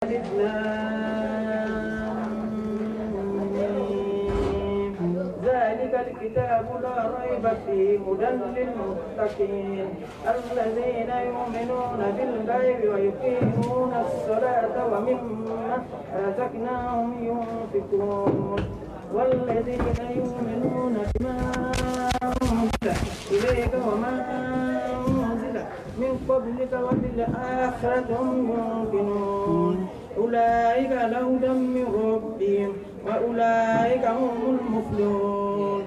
ذلك الكتاب لا ريب فيه هدى للمتقين الذين يؤمنون بالغيب ويقيمون الصلاة ومما رزقناهم ينفقون والذين يؤمنون بما أنزل إليك وما أنزل من قبلك وبالآخرة هم يوقنون أولئك على هدى من ربهم وأولئك هم المفلحون.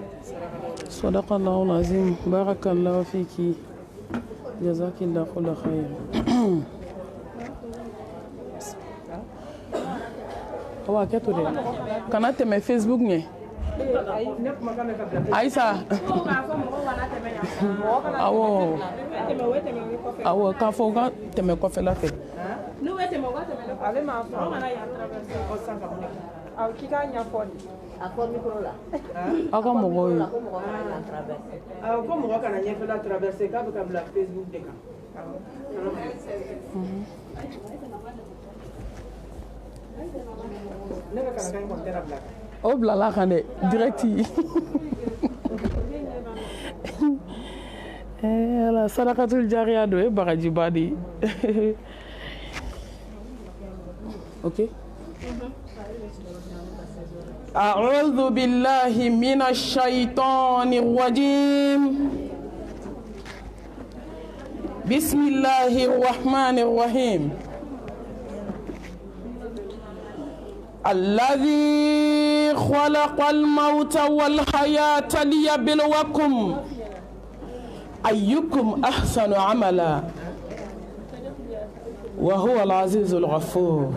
صدق الله العظيم. بارك الله فيك. جزاك الله كل خير. Awa keto de kana teme Facebook nye Aisa awo ka fo ka teme ko fe la fe no we teme ko teme ale ma fo mana ya traverser o sanga aw kika nya fo akor micro la aka mogo yi aw ko mogo kana nya fe la traverser ka ba ka Facebook de ka o bila la kan dɛ direct ala sadakatul jariya do e bagaji badi ok أعوذ بالله من الشيطان الرجيم بسم الله الرحمن الرحيم الذي خلق الموت والحياة ليبلوكم أيكم أحسن عملا وهو العزيز الغفور.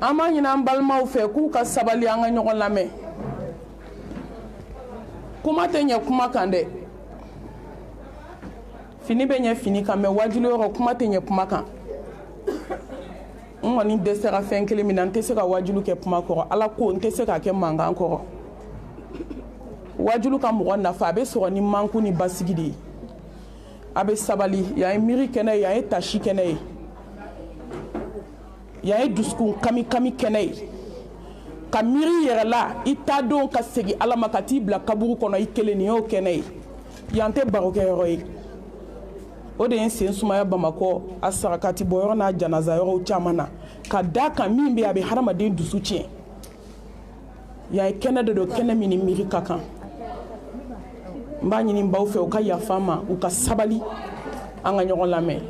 أما ينبال موفى كوكا سبالي أنا نقول لامي كما تنيا كما كande fini benya fini kame wajulu ro kuma tenya kuma kan ngoni desera fen kele mina ntese ka wajulu ke kuma ko ala ko ntese ka ke manga ko wajulu ka mo na fa be so ni manku ni basigidi abe sabali ya emiri kene ya etashi kene ya duskun kami kene kamiri yere la itado ka segi ala makati bla kaburu kono ikele ni o kene yante baroke roy o de sen sumaya Bamako asarakati boyo na janaza yoro chamana ka daka mimbe abe haramaden dusu cien ya kene do kene mini miri kakan mbani ni mbawfe o ka ya fama o ka sabali anga nyogon lame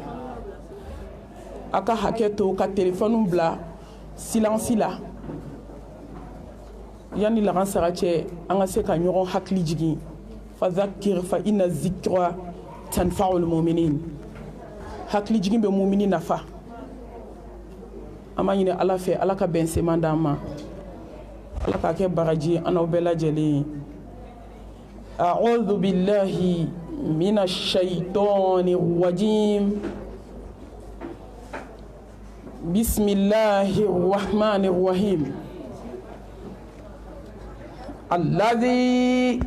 aka haketo ka telephone bla silence la yani la ransarache anga se ka nyogon hakli jigi fa zakir fa inna zikra tanfa'ul mu'minin hakli jigin be mu'minin nafa amani ne ala fe ala ka ben se mandama ala ka ke baraji ana bela jeli a'udhu billahi minash shaitanir rajim bismillahir rahmanir rahim alladhi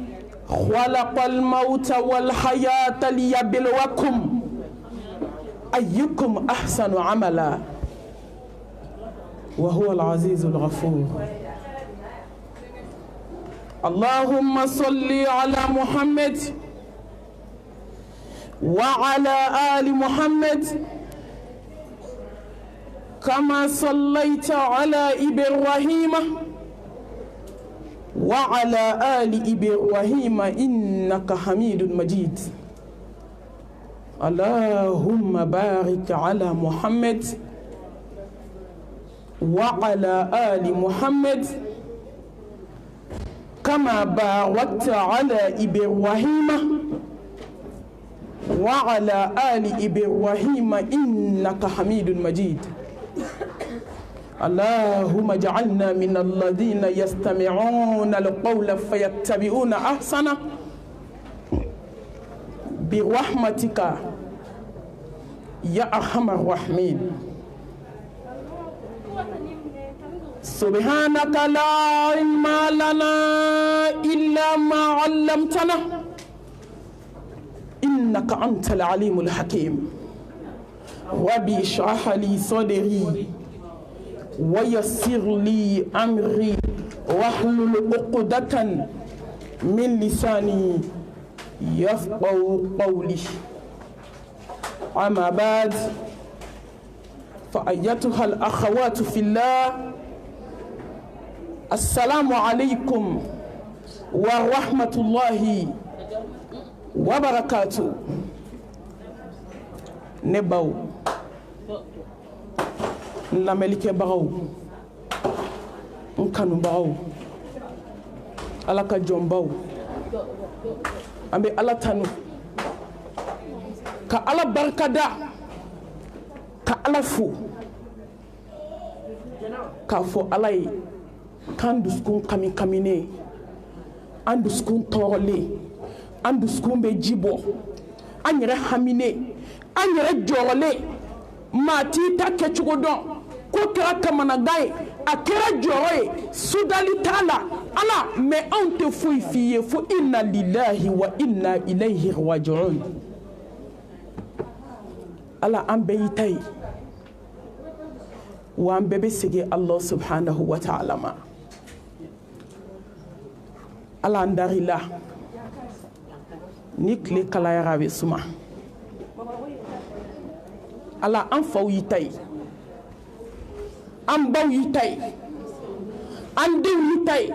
خلق الموت والحياة ليبلوكم أيكم أحسن عملا وهو العزيز الغفور. اللهم صل على محمد وعلى آل محمد كما صليت على إبراهيم وعلى آل إبراهيم إنك حميد مجيد. اللهم بارك على محمد وعلى آل محمد كما باركت على إبراهيم وعلى آل إبراهيم إنك حميد مجيد. اللهم اجعلنا من الذين يستمعون القول فيتبعون أحسنه برحمتك يا أرحم الراحمين. سبحانك لا علم لنا إلا ما علمتنا إنك أنت العليم الحكيم. Rabbi shrah li sadri wa yassir li amri wahlul uqdatan min lisani yafqahu qawli. Amma ba'd, fa ayyatuha al-akhawatu fillah, assalamu alaykum wa rahmatullahi wa barakatuh. Ne baw lamelike bagaw nkanu bagaw alaka jombaw ambe ala tanu ka ala barkada ka ala fu ka fo alay kan duskun kamine an duskun torole an duskun be jibo an yɛrɛ hamine an yɛrɛ jɔrɔlen maa t'i ta kɛcogo dɔn ko kɛra kamanagan ye a kɛra jɔrɔ ye sudali t'a la ala mɛ anw tɛ foyi f'i ye fo inna lillahi wa inna ilayhi raji'un. ala an bɛɛ y'i ta ye wa an bɛɛ bɛ segin Allah subhanahu wa ta'ala ma. ala an darila ni tile kalayara a bɛ suma. ala an faw y'i ta ye an baw y'i ta ye an denw y'i ta ye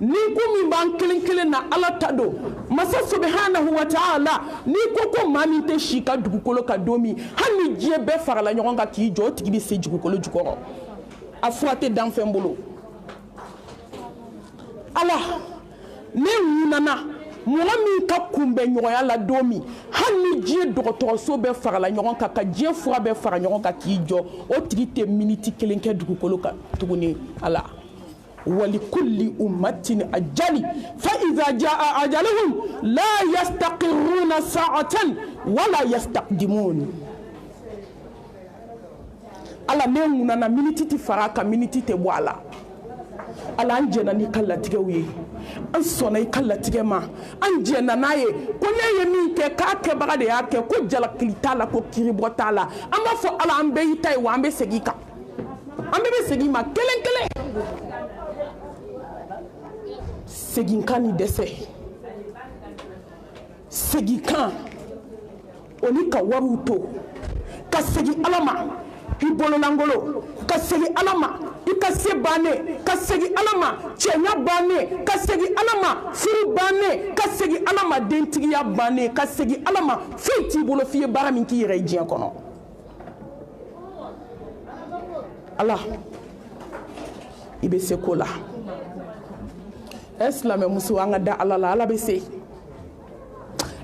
ni ko min b'an kelen kelen na ala ta don masa subhanahu wa ta'ala. ni ko maa min tɛ si ka dugukolo ka don min hali ni diɲɛ bɛɛ farala ɲɔgɔn kan k'i jɔ o tigi bɛ se dugukolo jukɔrɔ a fura tɛ dan fɛn bolo. ala ne ŋunana mɔgɔ min ka kunbɛn ɲɔgɔnya la don min hali ni diɲɛ dɔgɔtɔrɔso bɛɛ farala ɲɔgɔn kan ka diɲɛ fura bɛɛ fara ɲɔgɔn kan k'i jɔ o tigi tɛ miniti kelen kɛ dugukolo kan tuguni. ala wali kulli ummatin ajali fa iza jaa ajaluhum la yastaqirruna sa'atan wala yastaqdimun. ala ne ŋunana miniti tɛ fara kan miniti tɛ bɔ a la. ala an jɛna ni ka latigɛw ye an sɔnna i ka latigɛ ma an jɛna n'a ye ko ne ye min kɛ k'a kɛbaga de y'a kɛ ko jalakili t'a la ko kiribɔ t'a la. an b'a fɔ ala an bɛɛ y'i ta ye wa an bɛ segin i kan an bɛɛ bɛ segin i ma kelen kelen. segin kan ni dɛsɛ segin kan o ni ka wariw to ka segin ala ma i bololangolo ka segin ala ma i ka se bannen ka segin ala ma cɛɲa bannen ka segin ala ma furu bannen ka segin ala ma dentigiya bannen ka segin ala ma foyi t'i bolo f'i ye baara min k'i yɛrɛ ye diɲɛ kɔnɔ. ala i bɛ se ko la. ɛ silamɛ muso an ka da ala la ala bɛ se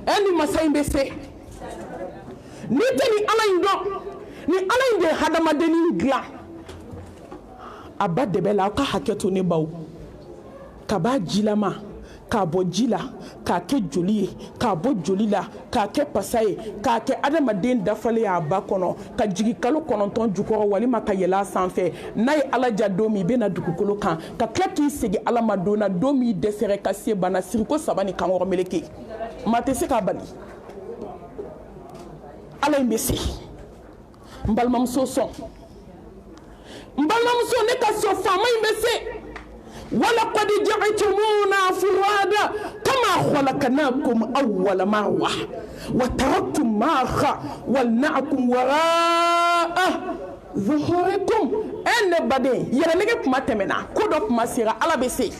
ɛ ni masa in bɛ se n'i tɛ ni ala in dɔn ni ala in de ye hadamadennin dilan a ba dɛbɛ la aw ka hakɛ to ne baw ka b'a jilama k'a bɔ ji la k'a kɛ joli ye k'a bɔ joli la k'a kɛ pasa ye k'a kɛ adamaden dafalen y'a ba kɔnɔ ka jigin kalo 9 jukɔrɔ walima ka yɛlɛ a sanfɛ n'a ye ala ja don min i bɛna dugukolo kan ka tila k'i segin ala ma don na don min dɛsɛra ka se bana siriko 3 ni kankɔrɔ meleke maa tɛ se k'a bali. ala in bɛ se n balimamuso sɔn n balimamuso ne ka so faama in bɛ se. ولقد جعلتمونا فرادا كما خلقناكم أول مرة وتركتم ما خولناكم وراء ظهوركم أن بدين يرنيك ما تمنا كودك ما سيرا على بسي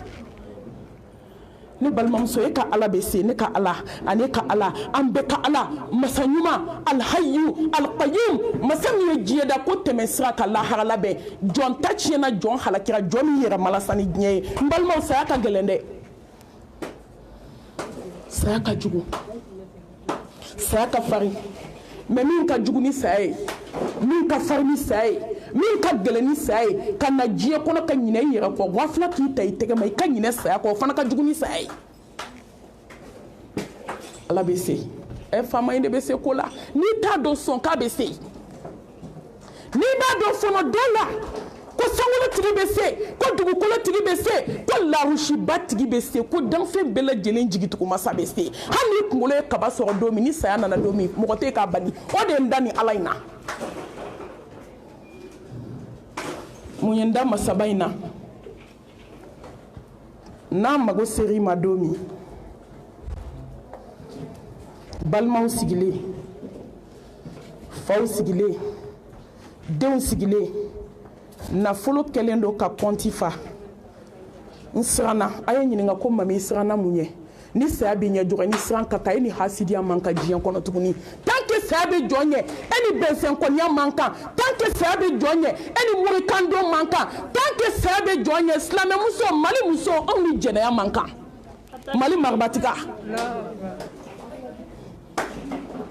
ne balimamuso e ka ala bɛ se ne ka ala ani ka ala an bɛɛ ka ala masa ɲuman alhayu alqayum masa min ye diɲɛ da ko tɛmɛ sira ka lahara labɛn jɔn ta tiɲɛna jɔn halakira jɔn min yɛrɛ malasa ni diɲɛ ye n balimaw saya ka gɛlɛn dɛ saya ka jugu saya ka farin mais min ka jugu ni saya ye min ka farin ni saya ye min ka gɛlɛn ni saya ye ka na diɲɛ kɔnɔ ka ɲinɛ i yɛrɛ kɔ wa fila k'i ta i tɛgɛ ma i ka ɲinɛ saya kɔ o fana ka jugu ni saya ye ala bɛ se ɛ faama in de bɛ se ko la n'i t'a dɔn sɔn k'a bɛ se n'i b'a dɔn fɔlɔ dɔ la ko sangolo tigi bɛ se ko dugukolo tigi bɛ se ko larusiba tigi bɛ se ko danfɛn bɛɛ lajɛlen jigitugu masa bɛ se hali ni kunkolo ye kaba sɔrɔ don min ni saya nana don min mɔgɔ tɛ k'a bali o de ye n da ni ala in na mun ye n da masaba in na n'a mago ser'i ma don min balimaw sigilen faw sigilen denw sigilen nafolo kɛlen don ka kɔnti fa n siranna a ye ɲininka ko mami i siranna mun ye ni saya b'i ɲɛ jɔgɔ ni siran ka kan e ni hasidiya man kan diɲɛ kɔnɔ tuguni tant que saya bɛ jɔn ɲɛ e ni bɛnsɛnkɔniya man kan tant que saya bɛ jɔn ɲɛ e ni murikandon man kan tant que saya bɛ jɔn ɲɛ silamɛmuso mali muso anw ni jɛnɛya man kan mali marabatiga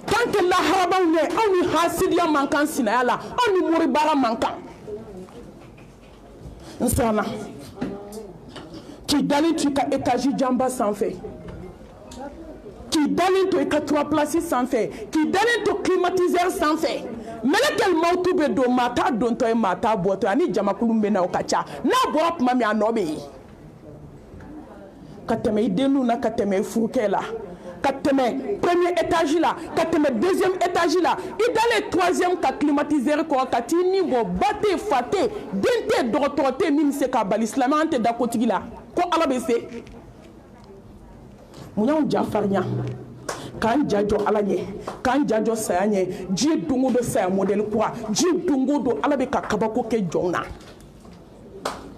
tant que laharabaw ɲɛ anw ni hasidiya man kan sinaya la anw ni muribaara man kan n siranna k'i dalen to i ka étage janba sanfɛ k'i dalen to i ka 3 places sanfɛ k'i dalen to climatiseur sanfɛ mɛlɛkɛl mawutu bɛ don maa t'a dontɔ ye maa t'a bɔtɔ ye ani jamakulu bɛ na o ka ca n'a bɔra tuma min a nɔ bɛ yen ka tɛmɛ i denninw na ka tɛmɛ i furukɛ la ka tɛmɛ premier étage la ka tɛmɛ deuxième étage la i dalen troisième ka climatiseur kɔrɔ ka t'i ni bɔ ba tɛ fa tɛ den tɛ dɔgɔtɔrɔ tɛ min bɛ se k'a bali silamɛ an tɛ da kotigi la ko ala bɛ se mun y'anw ja farinya k'an ja jɔ ala ɲɛ k'an ja jɔ saya ɲɛ diɲɛ don o don saya modèle kura diɲɛ don o don ala bɛ ka kabako kɛ jɔnw na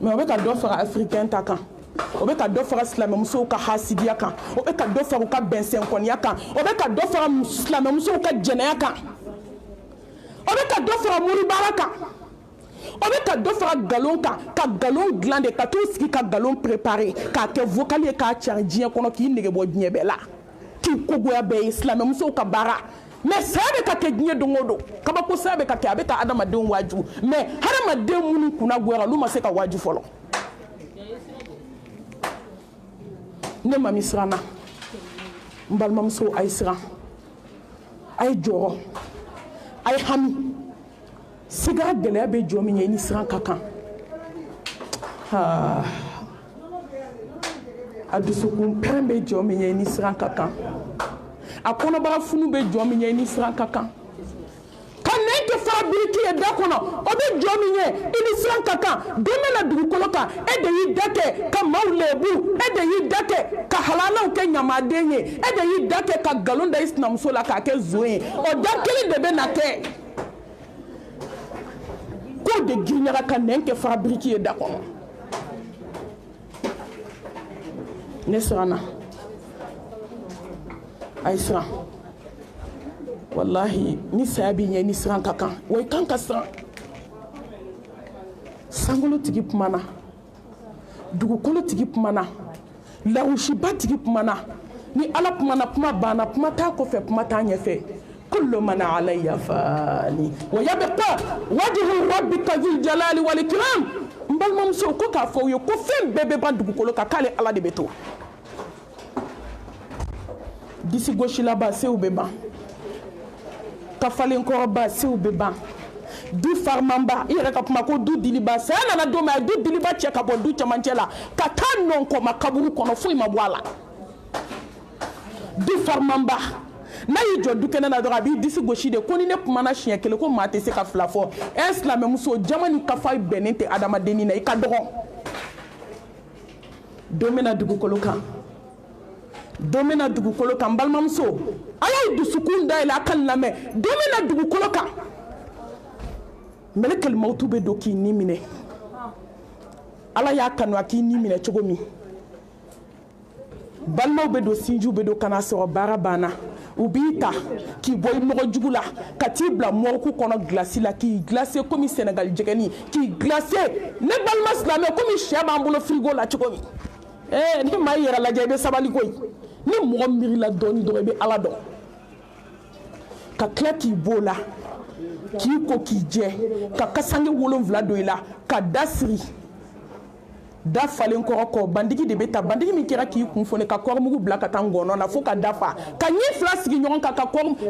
mais o bɛ ka dɔ fara africain ta kan o bɛ ka dɔ fara silamɛmusow ka hasidiya kan o bɛ ka dɔ fara u ka bɛnsɛnkɔniya kan o bɛ ka dɔ fara silamɛmusow ka jɛnɛya kan o bɛ ka dɔ fara muribaara kan o bɛ ka dɔ fara galon kan ka galon dilan de ka t'u sigi ka galon préparer k'a kɛ vocal ye k'a cari diɲɛ kɔnɔ k'i nege bɔ diɲɛ bɛɛ la k'i kogoya bɛɛ ye silamɛmusow ka baara mais saya bɛ ka kɛ diɲɛ don o don kabako saya bɛ ka kɛ a bɛ ka adamadenw waaju mais hadamaden minnu kunna goyara olu ma se ka waaju fɔlɔ ne mami siranna n balimamuso a ye siran a ye jɔrɔ a ye hami sigara gɛlɛya bɛ jɔ min ye ni siran ka kan a dusukun pɛrɛn bɛ jɔ min ye ni siran ka kan a kɔnɔbara funu bɛ jɔ min ye ni siran ka kan ka nɛn kɛ fara biriki ye da kɔnɔ o bɛ jɔ min ye i ni siran ka kan don bɛ na dugukolo kan e de y'i da kɛ ka maaw lebu e de y'i da kɛ ka halalaw kɛ ɲamaden ye e de y'i da kɛ ka nkalon da i sinamuso la k'a kɛ zon ye o da kelen de bɛ na kɛ k'o de giriɲaga ka nɛn kɛ fara biriki ye da kɔnɔ ne siranna a ye siran wallahi ni saya b'i ɲɛ ni siran ka kan wa i kan ka siran sankolo tigi kumana dugukolo tigi kumana larusiba tigi kumana ni ala kumana kuma banna kuma t'a kɔfɛ kuma t'a ɲɛfɛ kullu man alayya fani wa yabqa wajhu rabbika dhil jalali wal ikram n balimamuso ko k'a fɔ u ye ko fɛn bɛɛ bɛ ban dugukolo kan k'ale ala de bɛ to disi gosilaba sew bɛ ban kafalenkɔrɔba sew bɛ ban du farimanba i yɛrɛ ka kuma ko du diliba saya nana don min a ye du diliba cɛ ka bɔ du cɛmancɛ la ka taa nɔnkɔma kaburu kɔnɔ foyi ma bɔ a la du farimanba n'a y'i jɔ du kɛnɛ na dɔrɔn a b'i disi gosi de ko ni ne kumana siɲɛ kelen ko maa tɛ se ka fila fɔ ɛ silamɛmuso jama ni kafa bɛnnen tɛ adamadennin na i ka dɔgɔ don min na dugukolo kan don min na dugukolo kan n balimamuso a y'a dusukun dayɛlɛ a ka lamɛn don min na dugukolo kan mɛlɛkɛl mawutu bɛ don k'i ni minɛ ala y'a kanu a k'i ni minɛ cogo min balimaw bɛ don sinjiw bɛ don ka na sɔrɔ baara banna u b'i ta k'i bɔ i nɔgɔ jugu la ka t'i bila mɔriku kɔnɔ gilasi la k'i glacé komi Sénégal jɛgɛni k'i glacé ne balima silamɛ komi sɛ b'an bolo frigo la cogo min ni maa yɛrɛ lajɛ i bɛ sabali koyi ni mɔgɔ miirila dɔɔni dɔrɔn i bɛ ala dɔn ka tila k'i b'o la k'i ko k'i jɛ ka kasange 7 don i la ka da siri da falen kɔrɔ kɔ bandigi de bɛ ta bandigi min kɛra k'i kun fɔne ka kɔrɔmugu bila ka taa ngɔnɔ na fo ka da fa ka ɲɛ 2 sigi ɲɔgɔn kan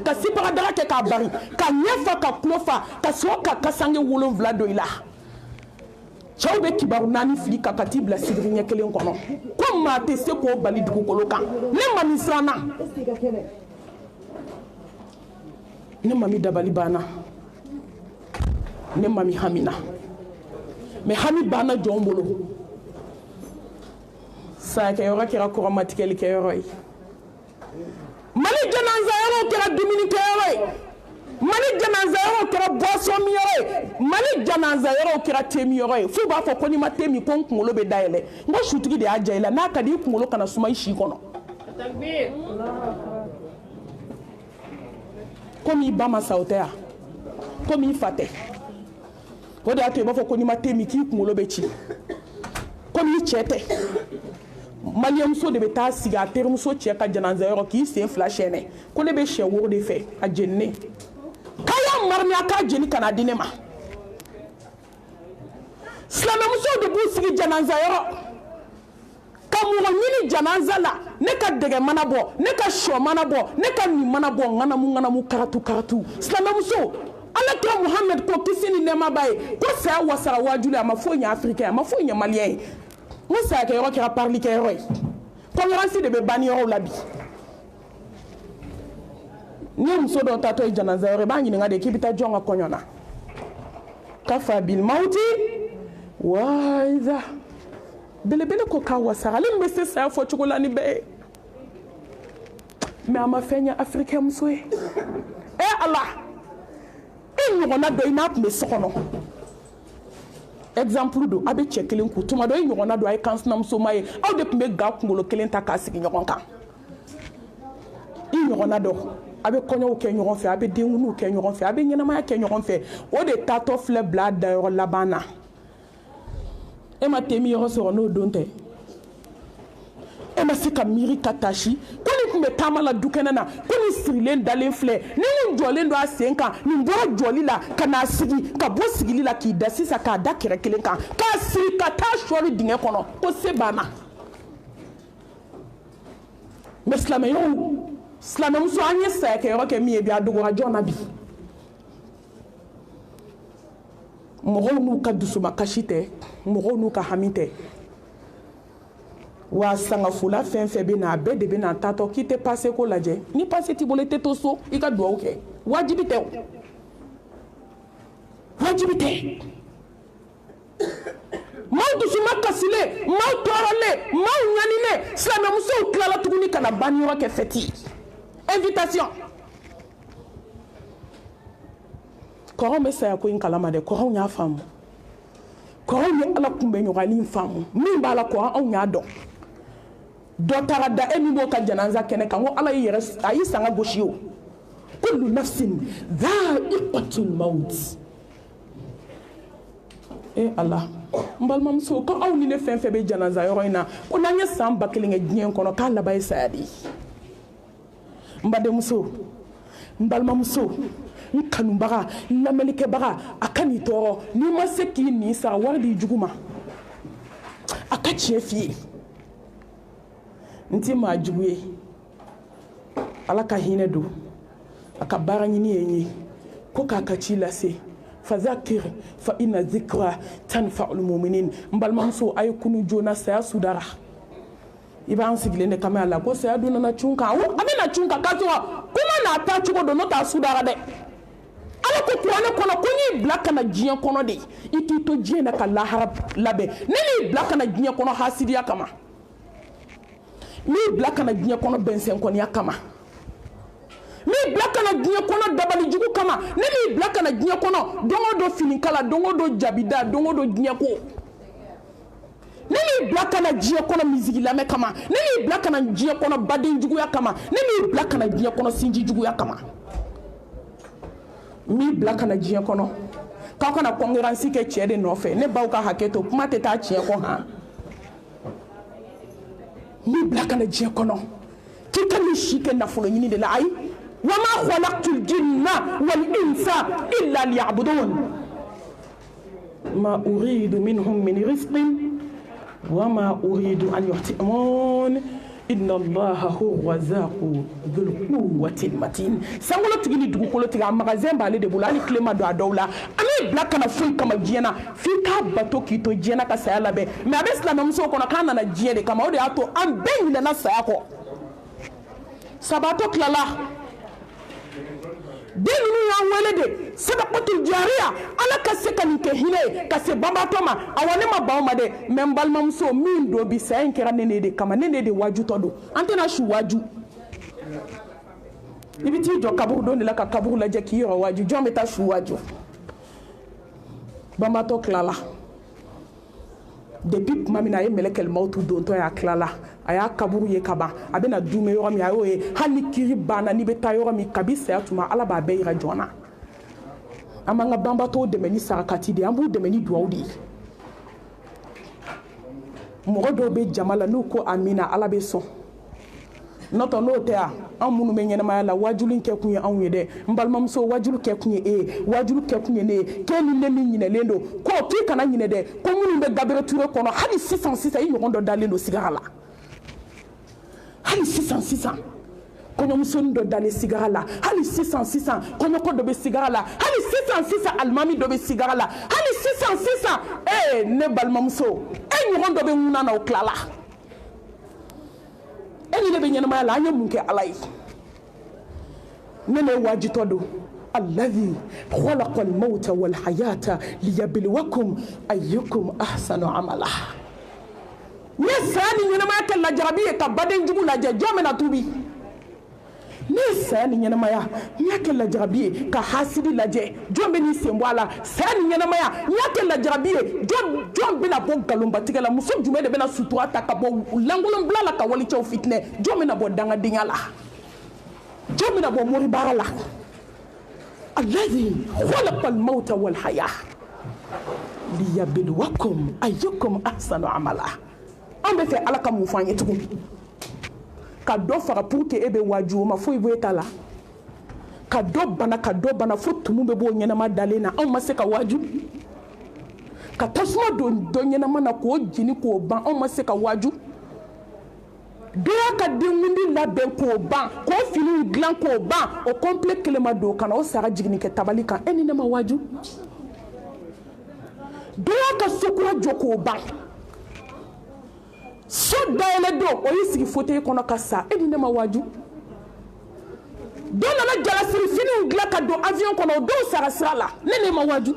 ka sibagadaga kɛ k'a bari ka ɲɛ fa ka tulo fa ka sɔrɔ ka kasange 7 don i la cɛw bɛ kibaru naani fili ka kati bila sigiri ɲɛ kelen kɔnɔ ko maa tɛ se k'o bali dugukolo kan ne mami siranna ne mami dabali banna ne mami hamina mais hami banna jɔn bolo sayakɛyɔrɔ kɛra kɔrɔmatigɛlikɛyɔrɔ ye mali janazayɔrɔ kɛra dumunikɛyɔrɔ ye mali janazayɔrɔ kɛra boisson miyɔrɔ ye mali janazayɔrɔ kɛra te miyɔrɔ ye f'u b'a fɔ ko n'i ma te min ko n kunkolo bɛ dayɛlɛ n ko sutigi de y'a ja i la n'a ka di i kunkolo kana suma i si kɔnɔ komi i ba ma sa o tɛ yan komi i fa tɛ o de y'a to i b'a fɔ ko n'i ma te min k'i kunkolo bɛ ci komi i cɛ tɛ maliyɛnmuso de bɛ taa sigi a terimuso cɛ ka janazayɔrɔ k'i sen fila sɛnɛ ko ne bɛ sɛ woro de fɛ a jeninen k'a y'a mariniya k'a jeni ka na di ne ma silamɛmusow de b'u sigi janazayɔrɔ ka mɔgɔ ɲini janaza la ne ka dɛgɛ mana bɔ ne ka sɔ mana bɔ ne ka nin mana bɔ ŋanamu karatu silamɛmuso alakira muhamɛd ko kisi ni nɛɛma b'a ye ko saya wasara waajuli a ma foyi ɲɛ afirikɛn a ma foyi ɲɛ maliyɛn ye n ko sayakɛyɔrɔ kɛra parlikɛyɔrɔ ye kɔnferansi de bɛ banni yɔrɔw la bi n'i ye muso dɔw tatɔ ye janazayɔrɔ i b'a ɲininka de k'i bɛ taa jɔn ka kɔɲɔ na kafa bil mawti waiza belebele ko k'a wasara ale min bɛ se saya fɔ cogo la ni bɛɛ ye mais a ma fɛn ɲɛ afirikɛn muso ye ala e ɲɔgɔnna dɔ i n'a tun bɛ so kɔnɔ exemple do a bɛ cɛ kelen ku tuma dɔ i ɲɔgɔnna dɔ a ye kansinamusoma ye aw de tun bɛ ga kunkolo kelen ta k'a sigi ɲɔgɔn kan i ɲɔgɔnna dɔ a bɛ kɔɲɔw kɛ ɲɔgɔn fɛ a bɛ denkudiw kɛ ɲɔgɔn fɛ a bɛ ɲɛnamaya kɛ ɲɔgɔn fɛ o de taatɔ filɛ bila a dayɔrɔ laban na e ma te min yɔrɔ sɔrɔ n'o don tɛ e ma se ka miiri ka tasi ko nin tun bɛ taama la du kɛnɛ na ko nin sirilen dalen filɛ ni nin jɔlen don a sen kan nin bɔra jɔli la ka n'a sigi ka bɔ sigili la k'i da sisan k'a da kɛrɛ kelen kan k'a siri ka taa sɔɔri dingɛ kɔnɔ ko se banna mais silamɛmuso an ye sayakɛyɔrɔ kɛ min ye bi a dogora jɔn na bi mɔgɔw n'u ka dusumakasi tɛ mɔgɔw n'u ka hami tɛ wa sangafola fɛn fɛn bɛ na a bɛɛ de bɛ na taatɔ k'i tɛ pase ko lajɛ ni pase t'i bolo i tɛ to so i ka duwawu kɛ wajibi tɛ o wajibi tɛ maaw dusuma kasilen maaw tɔɔrɔlen maaw ɲanilen silamɛmusow tilala tuguni ka na banniyɔrɔ kɛ fɛti invitation kɔrɔw bɛ saya ko in kalama dɛ kɔrɔw y'a faamu kɔrɔw ye ala kunbɛ ɲɔgɔnni faamu min b'a la kɔrɔ anw y'a dɔn dɔ taara da e min b'o ka janaza kɛnɛ kan ko ala y'i yɛrɛ a y'i sanga gosi o kullu nafsin dha'iqatul maut ala n balimamuso ko aw ni ne fɛn fɛn bɛ janaza yɔrɔ in na ko n'an ye san 1000 kɛ diɲɛ kɔnɔ k'a laban ye saya de ye n badenmuso n balimamuso n kanubaga n lamɛnnikɛbaga a ka n'i tɔɔrɔ n'i ma se k'i nin sara wari d'i jugu ma a ka tiɲɛ f'i ye n tɛ maa jugu ye ala ka hinɛ don a ka baara ɲini ye n ye ko k'a ka ci lase fazakir fa inna zikra tanfa'ul mu'minin n balimamuso a ye kunu joona saya sudara i b'an sigilen de kama a la ko saya dun nana cun kan a bɛna cun kan k'a sɔrɔ kuma n'a taa cogo don n'o t'a sudara dɛ ala ko kuranɛ kɔnɔ ko n y'i bila ka na diɲɛ kɔnɔ de i k'i to diɲɛ na ka lahara labɛn ne n'i bila ka na diɲɛ kɔnɔ hasidiya kama n b'i bila ka na diɲɛ kɔnɔ bɛnsɛnkɔniya kama n b'i bila ka na diɲɛ kɔnɔ dabalijugu kama ne b'i bila ka na diɲɛ kɔnɔ don o don finikala don o don jabida don o don diɲɛ ko ne b'i bila ka na diɲɛ kɔnɔ misigi lamɛn kama ne b'i bila ka na diɲɛ kɔnɔ badenjuguya kama ne b'i bila ka na diɲɛ kɔnɔ sinjijuguya kama n b'i bila ka na diɲɛ kɔnɔ k'aw kana kɔnkurransi kɛ cɛ de nɔfɛ ne baw ka hakɛ to kuma tɛ taa tiɲɛ kɔ han n b'i bila ka na diɲɛ kɔnɔ k'i ka nin si kɛ nafolo ɲini de la ayi wa ma khalaqtul jinna wal insa illa liya'budun ma uridu minhum min rizqin wa ma uridu an yuhtimun inna allaha huwa razaqu dhul quwwati matin sangolo tigini dugu kolo tiga magasin bale de bula ali klema do adawla ami black kana fui kama jiena fi ka bato kito jiena ka saya labe mais abe islam muso kono kana na jiene kama ode ato am ben na saya ko sabato klala denu ya wele de sadaqatul jariya ala ka se kan ke hine ka se baba toma awani ma bawo ma de membal mamso min do bi sayin kera nene de kama nene de waju todo antena shu waju ibiti do kaburu do la ka kaburu la jeki yo waju jombe ta shu waju bamba to klala depuis mamina ye melekel mautu don to ya klala aya kaburu ye kaba abena dume yoro mi ayo e hali kiri bana ni beta yoro mi kabisa ya tuma ala ba be ira jona amanga bamba to de meni sarakati de ambu de meni duaudi mogo do be jamala no ko amina ala be so noto no te a amunu me nyena ma la wajulu ke kunye anwe de mbalmam so wajulu ke kunye wajulu ke kunye ne keni ne mi nyine lendo ko ki kana nyine de ko munu be gabere touré kono hali 606 yi yondo dalendo sigara la hali 606 konyo musondo dale sigara la hali 606 konyo ko do be sigara la hali 606 almami do be sigara la hali 606 ne balmam so yondo be nguna na oklala eni le be nyana ma la anya munke alai nene wajitodo alladhi khalaqa al-mauta wal hayata liyabluwakum ayyukum ahsanu amala nesani nyana ma kala jarabiye ka baden jugu la jome na tubi nesani nyana ma ya nyakela jarabiye ka hasidi la jombe ni sembwala sani nyana ma ya nyakela jarabiye jombe na bon kalumba tigala muso jume de bena sutura ta ka bo langulum blala ka wali chaw fitne jombe na bo danga dingala jombe na bo mori barala alladhi khalaqa al-mauta wal hayah liyabluwakum ayyukum ahsanu amala ambe fe alaka mu fanye tugu ka do fara pour que ebe waju ma fo ibo etala ka do bana fo tumube bo nyena ma dalena on ma se ka waju ka tasuma do nyena ma na ko jini ko ban on ma se ka waju do ka dingundi la ben ko ban ko fini glan ko ban o complet kelema do kana o sara jigni ke tabalika eni na ma waju do ka sokura joko ban so daele do o yisi fote kono kasa edi ne ma waju do na jala siri fini ngla ka do avion kono do sara sala ne ma waju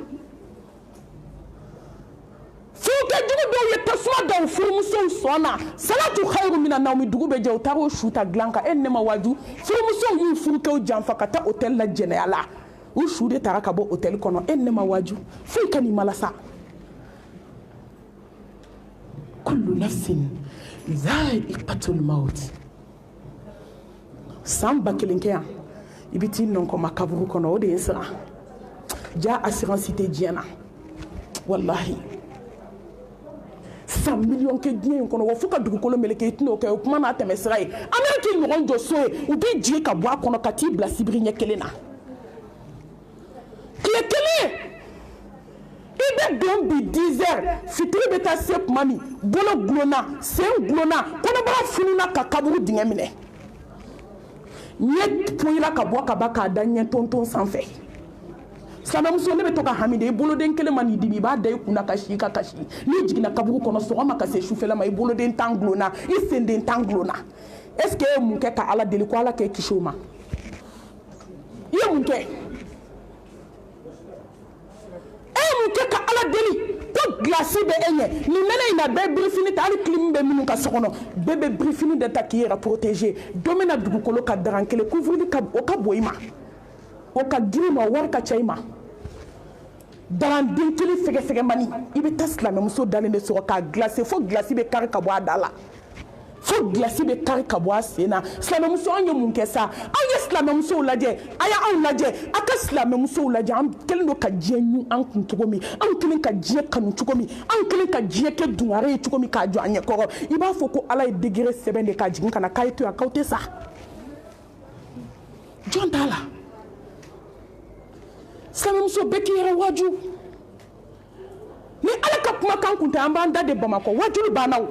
fuke jugu do ye tasuma do furumu so sona salatu khairu minan nawmi dugu be jaw taro shuta glanka ne ma waju furumu so yu fuke o jamfa kata hotel la jeneala o shude taraka bo hotel kono ne ma waju fuke ni malasa kullu nafsin dha'iqatul maut samba kelinkia ibiti non ko makaburu kono o de insra ja assurance te diana wallahi 100 millions ke dien kono wo fuka dugu kolo meleke itno ke kuma na temesrai ameriki ngon jo so u bi ji ka bwa kono kati bla sibrinya kelena kele ibe don bi 10 heures fitri beta sep mami bolo glona sen glona kono bara fununa ka kaburu dingemine nye poira ka bwa ka baka danye tonton sanfe sana muso ne betoka hamide bolo den kele mani dibi ba dai kuna kashi ka kashi ni jigina kaburu kono so ma ka se shufela mai bolo den tanglona isende tanglona est ce que mun ke ka ala deli ko ala ke kishoma ye mun ke ka ala deli ko glace be enye ni mena ina be briefini ta ali clim be minu ka sokono bebe briefini de ta qui est protéger domena dugu kolo ka darankele couvrir ka o ka boima o ka dirima war ka chaima daran dinkili fege mani ibe tasla me muso dalende so ka glace fo glace be kar ka bo adala fo glace be kar ka bo asena slam muso anya munke sa anya slam muso laje aya an laje aka slam muso laje am kelno ka jenyu an kun tugomi an kelin ka je kanu tugomi an kelin ka je ke duare tugomi ka jo anya koro iba fo ko ala degré sebende ka jigin kana kayto ya kawte sa John Dala slam muso bekira waju ni ala ka kuma kan kunta amba nda de Bamako waju banaw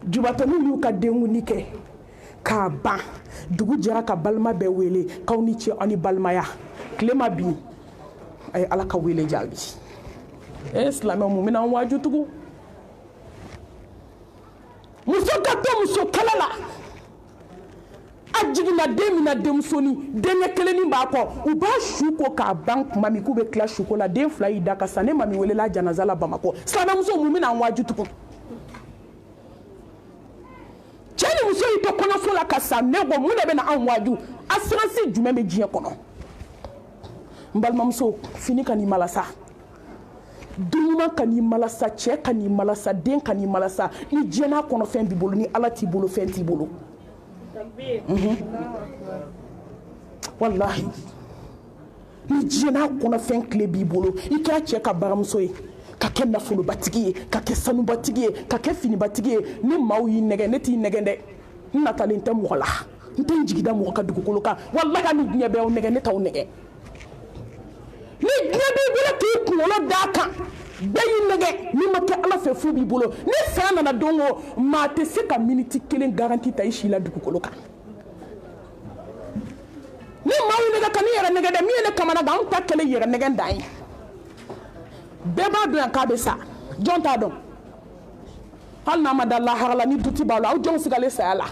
jubatani y'u ka denkundi kɛ k'a ban dugu jɛra ka balima bɛɛ wele k'aw ni ce aw ni balimaya tile ma bin a ye ala ka wele jaabi silamɛw mun bɛna an waaju tugun muso ka to muso kɛlɛ la a jiginna den min na denmusonin denkɛ kelennin b'a kɔ u b'a su ko k'a ban kuma min k'u bɛ tila suko la den fila y'i da ka sa ne ma min welela janaza la Bamakɔ silamɛmuso mun bɛna an waaju tugun cɛ ni muso y'i to kɔɲɔso la ka sa ne ko mun de bɛna an waaju assurance jumɛn bɛ diɲɛ kɔnɔ n balimamuso fini ka n'i malasa dunuman ka n'i malasa cɛ ka n'i malasa den ka n'i malasa ni diɲɛ n'a kɔnɔ fɛn b'i bolo ni ala t'i bolo fɛn t'i bolo wallahi ni diɲɛ n'a kɔnɔ fɛn tile b'i bolo i kɛra cɛ ka baramuso ye ka kɛ nafolobatigi ye ka kɛ sanubatigi ye ka kɛ finibatigi ye ni maaw y'i nɛgɛ ne t'i nɛgɛ dɛ n natalen tɛ mɔgɔ la n tɛ n jigida mɔgɔ ka dugukolo kan wallahi ni diɲɛ bɛ aw nɛgɛ ne t'aw nɛgɛ ni diɲɛ b'i bolo k'i kunkolo d'a kan bɛɛ y'i nɛgɛ n'i ma kɛ ala fɛ fu b'i bolo ni saya nana don o maa tɛ se ka miniti kelen garanti ta i si la dugukolo kan ni maa y'i nɛgɛ ka n'i yɛrɛ nɛgɛ dɛ min ye ne kamana gan anw ta kɛlen yɛrɛ nɛgɛ dan ye bɛɛ b'a dɔn yan k'a bɛ sa jɔn t'a dɔn hali n'a ma da lahara la ni duti b'a la aw jɔnw sigalen saya la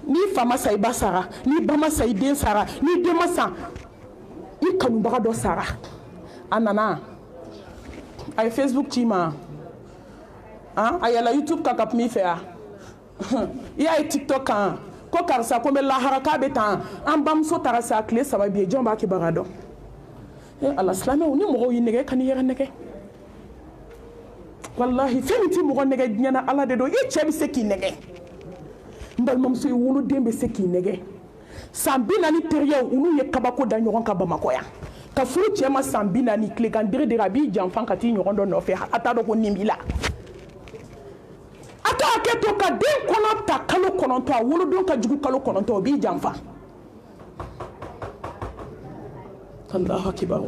n'i fa ma sa i ba sara n'i ba ma sa i den sara n'i den ma sa i kanubaga dɔ sara a nana a ye Facebook ci ma a yɛlɛ YouTube kan ka kuma i fɛ yan i y'a ye TikTok kan ko karisa ko n bɛ lahara k'a bɛ tan an bamuso taara sa tile 3 bi ye jɔn b'a kibaruya dɔn ala silamɛw ni mɔgɔw y'i nɛgɛ ka n'i yɛrɛ nɛgɛ wallahi fɛn min tɛ mɔgɔ nɛgɛ diɲɛ na ala de don i cɛ bɛ se k'i nɛgɛ n balimamuso i woloden bɛ se k'i nɛgɛ san 40 teriyaw olu ye kabako da ɲɔgɔn kan Bamakɔ yan ka furu cɛ ma san 40 tilegan dere a b'i janfa ka t'i ɲɔgɔn dɔ nɔfɛ a t'a dɔn ko nin b'i la a ka hakɛ to ka den kɔnɔ ta kalo 9 a wolodon ka jugu kalo 9 o b'i janfa Allahu akibar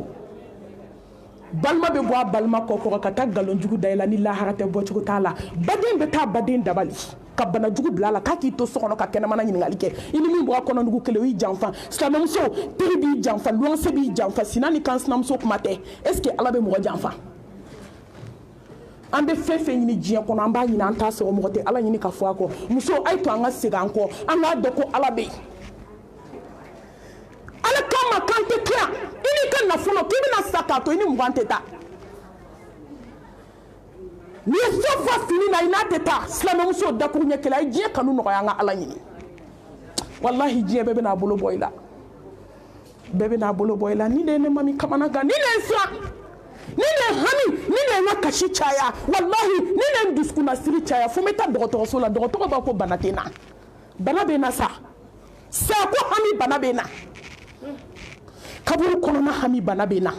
balima bɛ bɔ a balima kɔ ka taa nkalonjugu da i la ni lahara tɛ bɔcogo t'a la baden bɛ taa baden dabali ka banajugu bila a la k'a k'i to so kɔnɔ ka kɛnɛmana ɲininkali kɛ i ni min bɔ a kɔnɔnugu kelen o y'i janfa silamɛmuso teri b'i janfa luwanse b'i janfa sina ni kan sinamuso kuma tɛ est ce que ala bɛ mɔgɔ janfa an bɛ fɛn fɛn ɲini diɲɛ kɔnɔ an b'a ɲini an t'a sɔrɔ mɔgɔ tɛ ala ɲini ka fɔ a kɔ muso a ye to an ka segin an kɔ an k'a dɔn ko ala bɛ yen ala kama kan tɛ tila i n'i ka nafolo k'i bɛna sa k'a to i ni mugan tɛ taa n'i ye so fa fini na i n'a tɛ taa silamɛmuso dakuru ɲɛ kelen a ye diɲɛ kanu nɔgɔya an ka ala ɲini wallahi diɲɛ bɛɛ bɛna a bolo bɔ i la bɛɛ bɛna a bolo bɔ i la ni de ye ne mami kamanagan ni de ye siran ni de ye hami ni de ye n ka kasi caya wallahi ni de ye n dusukunnasiri caya fo n bɛ taa dɔgɔtɔrɔso la dɔgɔtɔrɔ b'a ko bana tɛ n na bana bɛ n na sa saya ko hami bana bɛ n na kaburu kɔnɔna hami bana bɛ n na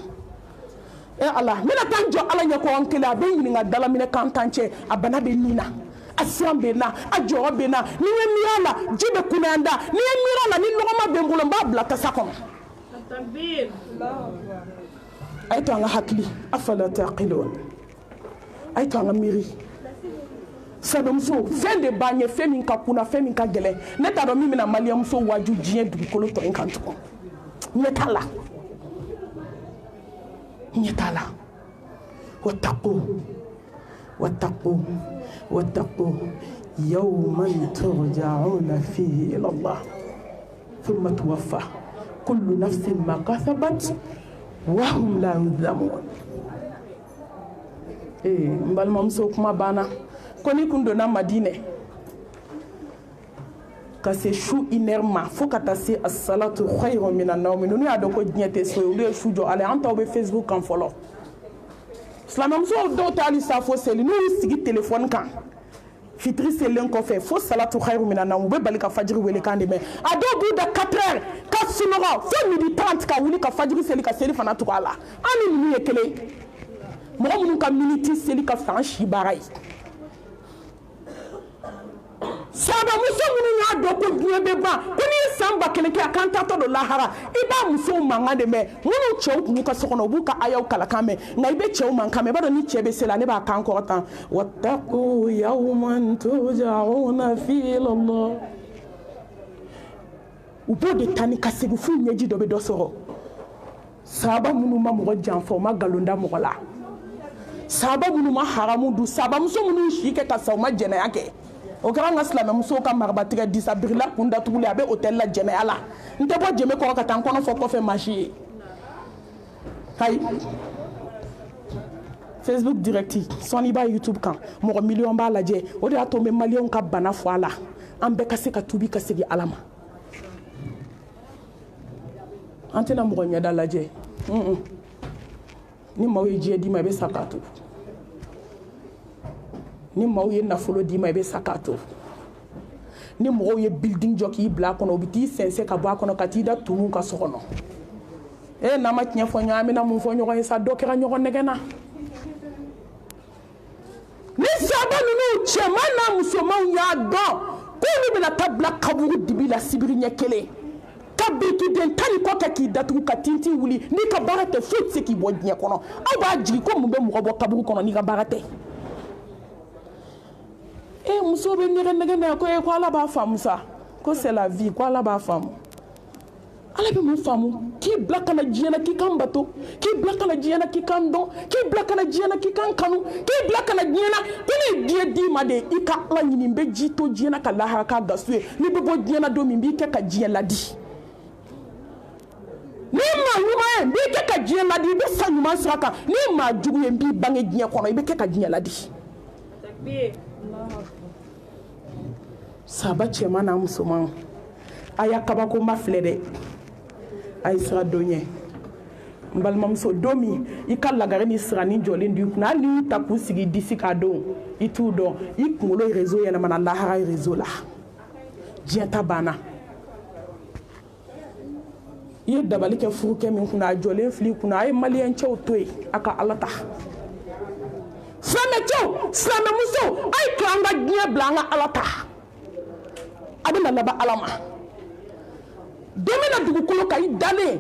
ala n bɛna taa n jɔ ala ɲɛ ko an kelen a bɛ n ɲininka dalaminɛ kan tan cɛ a bana bɛ nin na a siran bɛ n na a jɔyɔrɔ bɛ n na ni n ye miiri a la ji bɛ kunnaya n da ni n ye miiri a la ni nɔgɔma bɛ n bolo n b'a bila tasa kɔnɔ a ye to an ka hakili afala taqilun a ye to an ka miiri silamɛmuso fɛn de b'an ye fɛn min ka kunna fɛn min ka gɛlɛn ne t'a dɔn min bɛna maliyamuso waaju diɲɛ dugukolo tɔ in kan tugun ɲɛ t'a la ɲɛ t'a la wattaqu yawman turja'una fihi ila Allah thumma tuwaffa kullu nafsin ma kasabat wa hum la yuzlamun n balimamuso kuma banna ko ni kun donna Madinɛ ka se su 1h ma fo ka taa se as-salatu khayrun minan nawm n'u y'a dɔn ko diɲɛ tɛ so olu ye su jɔ ale an taw bɛ Facebook kan fɔlɔ silamɛmuso dɔw tɛ hali sa fo seli n'u y'u sigi telefɔni kan fitiri selilen kɔfɛ fo salatu khayrun minan nawm u bɛ bali ka fajiri wele kan de mɛn a dɔw b'u da 4h ka sunɔgɔ fo 12h30 ka wuli ka fajiri seli ka seli fana tugu a la an ni ninnu ye kelen mɔgɔ minnu ka miniti seli ka fisa an si baara ye sabamuso minnu y'a dɔn ko diɲɛ bɛ ban ko n'i ye samba kelen kɛ a kan tatɔ don lahara i b'a musow mankan de mɛn minnu cɛw kun b'u ka so kɔnɔ u b'u ka ayaw kalakan mɛn nka i bɛ cɛw mankan mɛn i b'a dɔn ni cɛ bɛ se la ne b'a kan kɔrɔ tan wattaqu yawman turja'una fihi ila Allah u b'o de ta ni ka segin f'u ɲɛji dɔ bɛ dɔ sɔrɔ sahaba minnu ma mɔgɔ janfa u ma nkalon da mɔgɔ la sahaba minnu ma haramu dun sahaba muso minnu si kɛ ka sa u ma jɛnɛya kɛ o kɛra an ka silamɛmusow ka marabatigɛ disa birila kun datuguli a bɛ hôtel la jɛnɛya la n tɛ bɔ jɛmɛ kɔrɔ ka taa n kɔnɔ fɔ kɔfɛ maa si ye ayi Facebook direct sɔnni b'a YouTube kan mɔgɔ miliyɔn b'a lajɛ o de y'a to n bɛ maliyɛnw ka bana fɔ a la an bɛɛ ka se ka tuubi ka segin Ala ma an tɛna mɔgɔ ɲɛda lajɛ ni maaw ye diɲɛ d'i ma i bɛ sa k'a to ni maaw ye nafolo d'i ma i bɛ sa k'a to ni mɔgɔw ye building jɔ k'i bila a kɔnɔ u bɛ t'i sɛnsɛn ka bɔ a kɔnɔ ka t'i da tumuw ka so kɔnɔ n'an ma tiɲɛ fɔ ɲɔgɔn an bɛna mun fɔ ɲɔgɔn ye sa dɔ kɛra ɲɔgɔn nɛgɛn na ni sahaba ninnu cɛman n'a musomanw y'a dɔn k'olu bɛna taa bila kaburu dibi la sibiri ɲɛ kelen ka bituden tan ni kɔ kɛ k'i datugu ka tintin wuli n'i ka baara tɛ foyi tɛ se k'i bɔ diɲɛ kɔnɔ aw b'a jigi ko mun bɛ mɔgɔ bɔ kaburu kɔnɔ n'i ka baara tɛ muso bɛ ɲɛgɛn na ko Ala b'a faamu sa ko c'est la vie ko Ala b'a faamu Ala bɛ mun faamu k'i bila ka na diɲɛ na k'i kan bato k'i bila ka na diɲɛ na k'i kan dɔn k'i bila ka na diɲɛ na k'i kan kanu k'i bila ka na diɲɛ na ko ne ye diɲɛ d'i ma de i ka Ala ɲini n bɛ ji to diɲɛ na ka lahara k'a gasu ye n'i bɛ bɔ diɲɛ na don min n b'i kɛ ka diɲɛ ladi ni maa ɲuman ye n b'i kɛ ka diɲɛ ladi i bɛ sa ɲuman sira kan ni maa jugu ye n b'i bange diɲɛ kɔnɔ i bɛ kɛ ka diɲɛ ladi sahaba cɛman n'a musoman a y'a kabakoba filɛ dɛ a ye sira dɔn ɲɛ n balimamuso don min i ka lagare ni sirani jɔlen d'i kunna hali n'i y'u ta k'u sigi disi k'a dɔn i t'u dɔn i kunkolo réseau yɛlɛmana lahara réseau la diɲɛ ta banna i ye dabali kɛ furukɛ min kunna a jɔlen fili kunna a ye maliyɛn cɛw to yen a ka Ala ta silamɛ cɛw silamɛ musow a ye to an ka diɲɛ bila an ka Ala ta a bɛ na laban Ala ma don min na dugukolo kan i dalen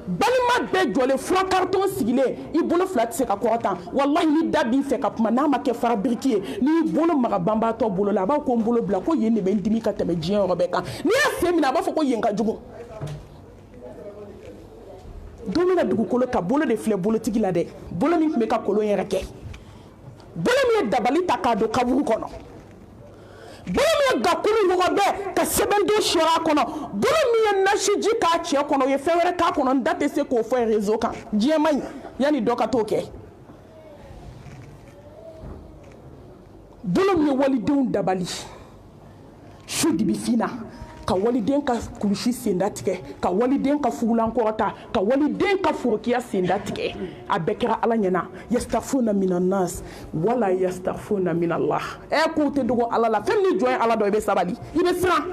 balima bɛɛ jɔlen fura carton sigilen i bolo fila tɛ se ka kɔrɔtan wallahi ni da b'i fɛ ka kuma n'a ma kɛ fara biriki ye n'i bolo maga banbaatɔ bolo la a b'a ko n bolo bila ko yen de bɛ n dimi ka tɛmɛ diɲɛ yɔrɔ bɛɛ kan n'i y'a sen minɛ a b'a fɔ ko yen ka jugu don min na dugukolo kan bolo de filɛ bolotigi la dɛ bolo min tun bɛ ka kolon yɛrɛ kɛ bolo min ye dabali ta k'a don kaburu kɔnɔ bolo min ye gakulu ɲɔgɔn bɛɛ ka sɛbɛnden sɔrɔ a kɔnɔ bolo min ye nasiji k'a cɛ kɔnɔ o ye fɛn wɛrɛ k'a kɔnɔ n da tɛ se k'o fɔ réseau kan diɲɛ man ɲi yanni dɔ ka t'o kɛ bolo min ye walidenw dabali su dibi finna ka waliden ka kulusi senda tigɛ ka waliden ka fugulan kɔrɔta ka waliden ka forokiya senda tigɛ a bɛɛ kɛra Ala ɲɛna yastaghfuna minan nas wala yastaghfuna min Allah k'u tɛ dogo Ala la fɛn min jɔn ye Ala dɔ i bɛ sabali i bɛ siran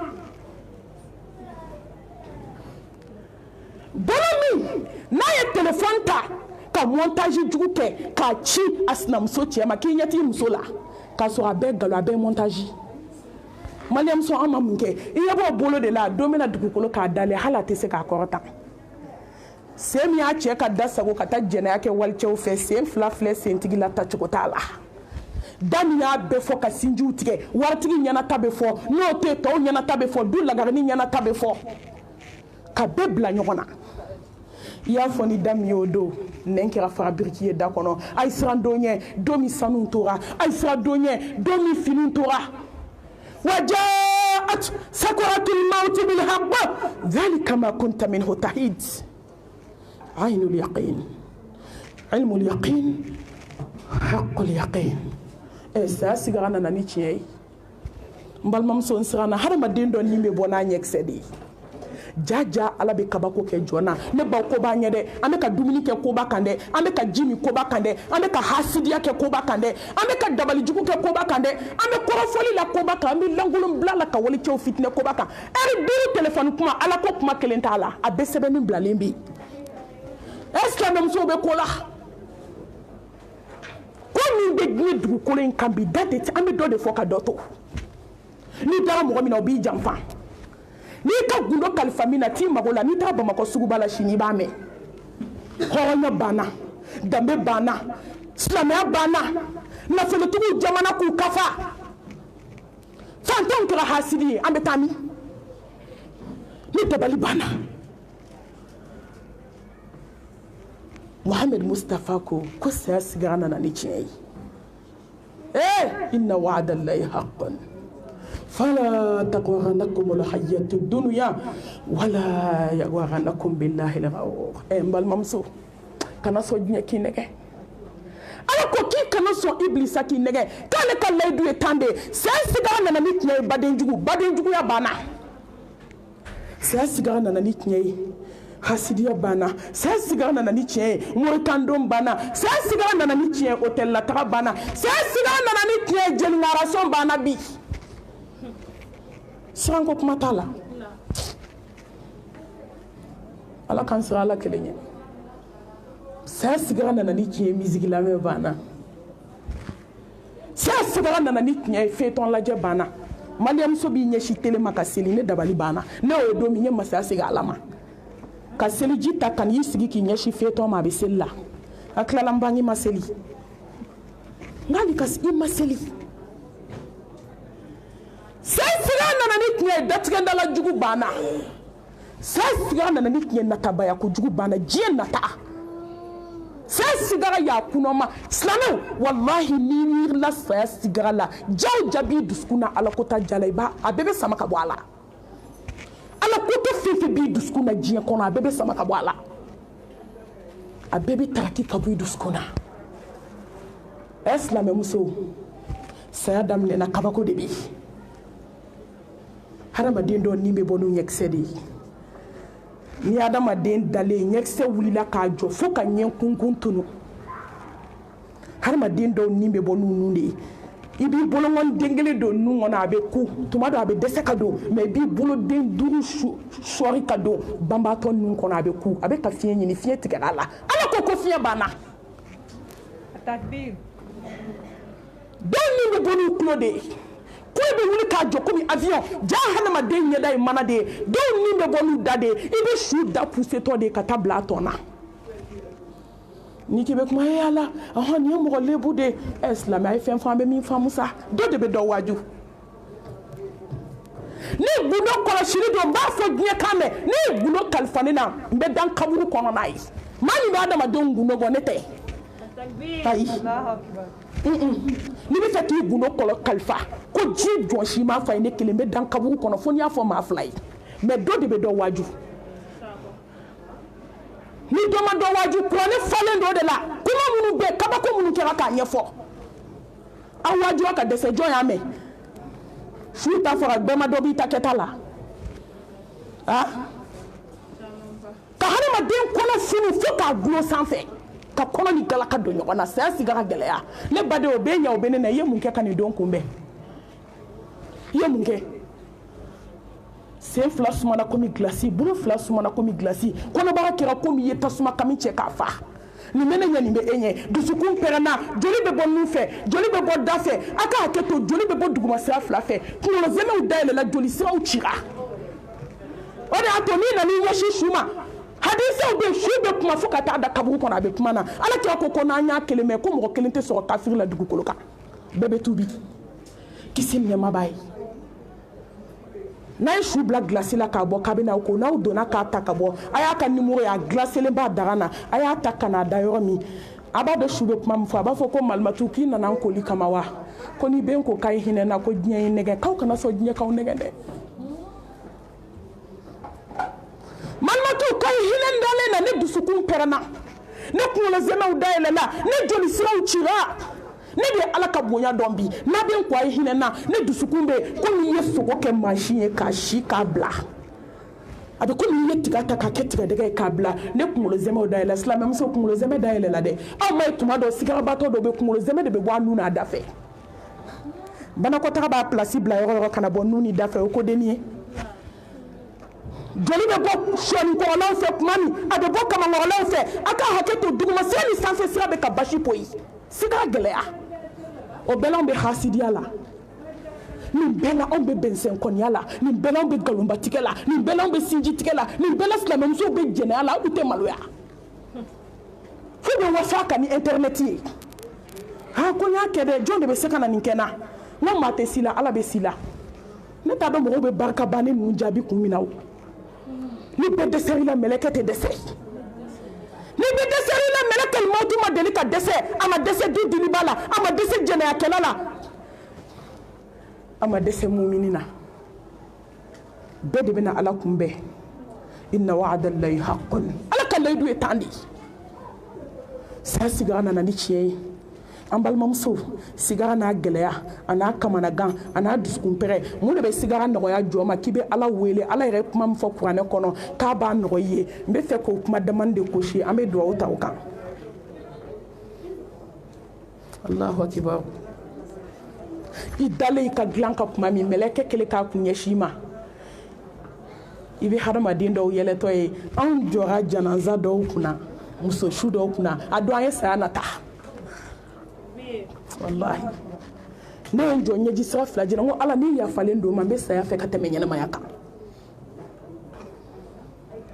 bolo min n'a ye téléphone ta ka montage jugu kɛ k'a ci a sinamuso cɛ ma k'i ɲɛ t'i muso la k'a sɔrɔ a bɛɛ nkalon a bɛɛ montage maliyɛmuso an ma mun kɛ i ɲɛ b'o bolo de la don min na dugukolo k'a dalen hali a tɛ se k'a kɔrɔtan sen min y'a cɛ ka da sago ka taa jɛnɛya kɛ walicɛw fɛ sen fila filɛ sentigi la tacogo t'a la da min y'a bɛɛ fɔ ka sinjiw tigɛ waritigi ɲɛna ta bɛ fɔ n'o tɛ tɔw ɲɛna ta bɛ fɔ du lagarini ɲɛna ta bɛ fɔ ka bɛɛ bila ɲɔgɔn na i y'a fɔ ni da min ye o don nɛn kɛra fara biriki ye da kɔnɔ a ye siran don ɲɛ don min sanu tora a ye siran don ɲɛ don min fini tora وجاءت سكرة الموت بالحق ذلك ما كنت منه تحيد عين اليقين علم اليقين حق اليقين ساسي غانا ناني تشي mbalmamuso nsirana hadamaden dɔ nin bɛ bɔ n'a ɲɛkisɛ de ye jaja Ala bɛ kabako kɛ jɔnna ne baw ko b'a ɲɛ dɛ an bɛ ka dumuni kɛ koba kan dɛ an bɛ ka ji min koba kan dɛ an bɛ ka hasidiya kɛ koba kan dɛ an bɛ ka dabalijugu kɛ koba kan dɛ an bɛ kɔrɔfɔli la koba kan an bɛ lankolon bila la ka walicɛw fitinɛ koba kan heure 5 téléphone kuma Ala ko kuma kelen t'a la a bɛɛ sɛbɛnni bilalen bɛ yen est-ce que silamɛmusow bɛ ko la ko min bɛ diɲɛ dugukolo in kan bi da tɛ an bɛ dɔ de fɔ ka dɔ to n'i dara mɔgɔ min na o b'i janfa n'i ka gundo kalifa min na t'i mago la n'i taara Bamakɔ suguba la sini i b'a mɛn hɔrɔnya banna danbe banna silamɛya banna nafolotigiw jamana k'u kafa fantanw kɛra hasidi ye an bɛ taa min ni dabali banna Muhammad Mustafa ko saya sigara nana ni tiɲɛ ye inna wa'dallahi haqqan fala taqurrannakum al-hayyatu dunya wala yaghrannakum billahi al-ghurur mbalmamso kana so diɲɛ k'i nɛgɛ ala ko k'i kana sɔn iblisa k'i nɛgɛ k'ale ka layidu ye tan de saya sigara nana ni tiɲɛ ye badenjuguya banna saya sigara nana ni tiɲɛ ye hasidiya banna saya sigara nana ni tiɲɛ ye morikandon banna saya sigara nana ni tiɲɛ ye hôtel la taga banna saya sigara nana ni tiɲɛ ye jeliŋarasɔn banna bi siranko kuma t'a la ala k'an sira ala kelen ye saya sigara nana ni tiɲɛ ye misiki lamɛn banna saya sigara nana ni tiɲɛ ye feuilleton lajɛ banna maliyamuso b'i ɲɛsin tele ma ka seli ne dabali banna ne y'o don min n ye masaya segin ala ma ka seliji ta ka n'i sigi k'i ɲɛsin feuilleton ma a bɛ seli la a tilala n bange ma seli ngali ka i ma seli saya sigara nana ni tiɲɛ ye datigɛndala jugu banna saya sigara nana ni tiɲɛ natabaya kojugu banna diɲɛ nata saya sigara y'a kunɔma silamɛw wallahi n'i miirila saya sigara la jaw jabi dusukun na ala ko ta jala i b'a a bɛɛ bɛ sama ka bɔ a la ala ko tɛ fɛn fɛn b'i dusukun na diɲɛ kɔnɔ a bɛɛ bɛ sama ka bɔ a la a bɛɛ bɛ taraki ka bɔ i dusukun na silamɛmuso saya daminɛna kabako de bɛ yen hadamaden dɔ nin bɛ bɔ n'o ɲɛkisɛ de ye ni hadamaden dalen ɲɛkisɛ wulila k'a jɔ fo ka ɲɛ kunkun tunu hadamaden dɔw nin bɛ bɔ n'u nun de ye i b'i bolongɔn den kelen don nun kɔnɔ a bɛ ku tuma dɔ a bɛ dɛsɛ ka don mais i b'i bolo den duuru sɔɔri ka don banbaatɔ nun kɔnɔ a bɛ ku a bɛ ka fiɲɛ ɲini fiɲɛ tigɛra a la ala ko fiɲɛ banna dɔw nin bɛ bɔ n'u tulo de ye ko i bɛ wuli k'a jɔ komi avion jaa hadamaden ɲɛda ye mana de ye dɔw nin bɛ bɔ n'u da de ye i bɛ su da pusetɔ de ye ka taa bila a tɔ na n'i k'i bɛ kuma ala nin ye mɔgɔ lebu de ye silamɛya ye fɛn fɔ an bɛ min faamu sa dɔ de bɛ dɔ waaju ni gundo kɔlɔsili don n b'a fɔ diɲɛ kan mɛn ne ye gundo kalifa ne na n bɛ dan kaburu kɔnɔ n'a ye maa min bɛ hadamadenw gundo bɔ ne tɛ ayi n'i bɛ fɛ k'i gundo kalifa ko ji jɔnsi m'a fɔ a ye ne kelen n bɛ dan kaburu kɔnɔ fo n'i y'a fɔ maa fila ye mais dɔ de bɛ dɔ waaju ni dɔ ma dɔ waaju kuranɛ falen dɔ de la kuma minnu bɛ kabako minnu kɛra k'a ɲɛfɔ aw waajura ka dɛsɛ jɔn y'a mɛn su ta fɔra bɛɛ ma dɔ b'i ta kɛta la ka hadamaden kɔnɔ funu fo k'a gulo sanfɛ ka kɔnɔ ni galaka don ɲɔgɔn na saya sigara gɛlɛya ne baden o bɛ ɲɛ o bɛ ne na i ye mun kɛ ka nin don kunbɛn i ye mun kɛ sen fila sumana komi gilasi bolo fila sumana komi gilasi kɔnɔbara kɛra komi i ye tasuma kami cɛ k'a fa nin bɛ ne ɲɛ nin bɛ e ɲɛ dusukun pɛrɛnna joli bɛ bɔ nun fɛ joli bɛ bɔ da fɛ a ka hakɛ to joli bɛ bɔ duguma sira fila fɛ kunkolo zɛmɛw dayɛlɛla joli siraw cira o de y'a to n'i nan'i ɲɛsin su ma hadisaw bɛ su bɛ kuma fo ka taa da kaburu kɔnɔ a bɛ kuma na ala kira ko n'an y'a kelen mɛn ko mɔgɔ kelen tɛ sɔrɔ kafiri la dugukolo kan bɛɛ bɛ tuubi kisi nɛɛma b'a ye n'a ye su bila gilasi la k'a bɔ k'a bɛ n'aw ko n'aw donna k'a ta ka bɔ a y'a ka nimoro ye a gilaselen b'a daga na a y'a ta ka n'a da yɔrɔ min a b'a dɔn su bɛ kuma min fɔ a b'a fɔ ko malimatu k'i nana n koli kama wa ko ni bɛ n ko k'a ye hinɛ n na ko diɲɛ ye nɛgɛ k'aw kana sɔn diɲɛ k'aw nɛgɛ dɛ malimatu k'a ye hinɛ n dalen na ne dusukun pɛrɛnna ne kunkolo zɛmɛw dayɛlɛla ne joli siraw cira ne de ye ala ka bonya dɔn bi n'a bɛ n ko a ye hinɛ n na ne dusukun bɛ komi i ye sogo kɛ mansin ye k'a si k'a bila a bɛ komi i ye tiga ta k'a kɛ tigadɛgɛ ye k'a bila ne kunkolo zɛmɛw dayɛlɛ silamɛmuso kunkolo zɛmɛ dayɛlɛ la dɛ aw ma ye tuma dɔ sigarabatɔ dɔ bɛ kunkolo zɛmɛ de bɛ bɔ a nun n'a da fɛ banakɔtaga b'a pilasi bila yɔrɔ yɔrɔ ka na bɔ nun ni da fɛ o ko denni ye joli bɛ bɔ sɔnikɔrɔlaw fɛ tuma min a bɛ bɔ kamankɔrɔlaw fɛ a ka hakɛ to duguma sira ni sanfɛ sira bɛ ka basi poyi sigara gɛlɛya o bɛɛ la an bɛ hasidiya la nin bɛɛ la anw bɛ bɛnsɛnkɔniya la nin bɛɛ la anw bɛ nkalonbatigɛ la nin bɛɛ la anw bɛ sinjitigɛ la nin bɛɛ la silamɛmusow bɛ jɛnɛya la aw tɛ maloya fo bɛ wasa ka ni internet ye ko n y'a kɛ dɛ jɔn de bɛ se ka na nin kɛ n na n ko maa tɛ si la ala bɛ si la ne t'a dɔn mɔgɔw bɛ barika bannen ninnu jaabi kun min na o ni bɛɛ dɛsɛr'i la mɛlɛkɛ tɛ dɛsɛ ni bɛɛ dɛsɛr'i la mɛlɛkɛ mawuti ma deli ka dɛsɛ a ma dɛsɛ du diliba la a ma dɛsɛ jɛnɛyakɛla la a ma dɛsɛ mumini na bɛɛ de bɛna ala kunbɛn inna wa'adallahi haqqun ala ka layidu ye tan de saya sigara nana ni tiɲɛ ye an balimamuso sigara n'a gɛlɛya a n'a kamanagan a n'a dusukunpɛrɛ mun de bɛ sigara nɔgɔya jɔ ma k'i bɛ ala wele ala yɛrɛ kuma min fɔ kuranɛ kɔnɔ k'a b'a nɔgɔ i ye n bɛ fɛ k'o kuma damani de gosi an bɛ duwawu ta o kan Allahu akibar i dalen i ka dilan ka kuma min mɛlɛkɛ kelen k'a kun ɲɛsin i ma i bɛ hadamaden dɔw yɛlɛtɔ ye anw jɔra janaza dɔw kunna muso su dɔw kunna a don an ye saya nata wallahi ne ye n jɔ ɲɛji sira fila jira n ko ala ni yafalen don ma n bɛ saya fɛ ka tɛmɛ ɲɛnamaya kan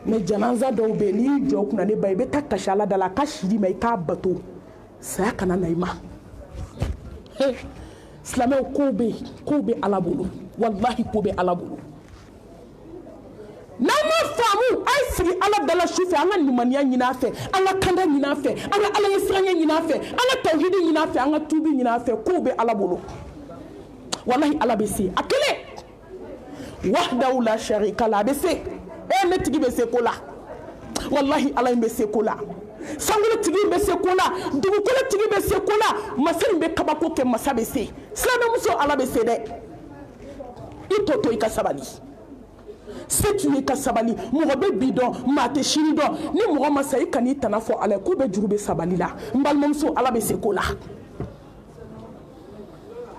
mɛ janaza dɔw bɛ yen n'i y'i jɔ kunna ne ba i bɛ taa kasi ala da la a ka siri ma i k'a bato saya kana na i ma silamɛw kow bɛ ala bolo wallahi ko bɛ ala bolo n'an ma faamu a ye sigi ala dala su fɛ an ka limaniya ɲini a fɛ an ka kanda ɲini a fɛ an ka ala ɲɛsiranɲɛ ɲini a fɛ an ka tawhidi ɲini a fɛ an ka tubi ɲini a fɛ kow bɛ ala bolo wallahi ala bɛ se a kelen wahdahu la sharika la a bɛ se ne tigi bɛ se ko la wallahi ala in bɛ se ko la sankolo tigi bɛ se ko la dugukolo tigi bɛ se ko la masa in bɛ kabako kɛ masa bɛ se silamɛmuso ala bɛ se dɛ i tɔ to i ka sabali se tu ye ka sabali mɔgɔ bɛ bi dɔn maa tɛ sini dɔn ni mɔgɔ ma sa i kan'i tana fɔ ala ye ko bɛ juru bɛ sabali la n balimamuso ala bɛ se ko la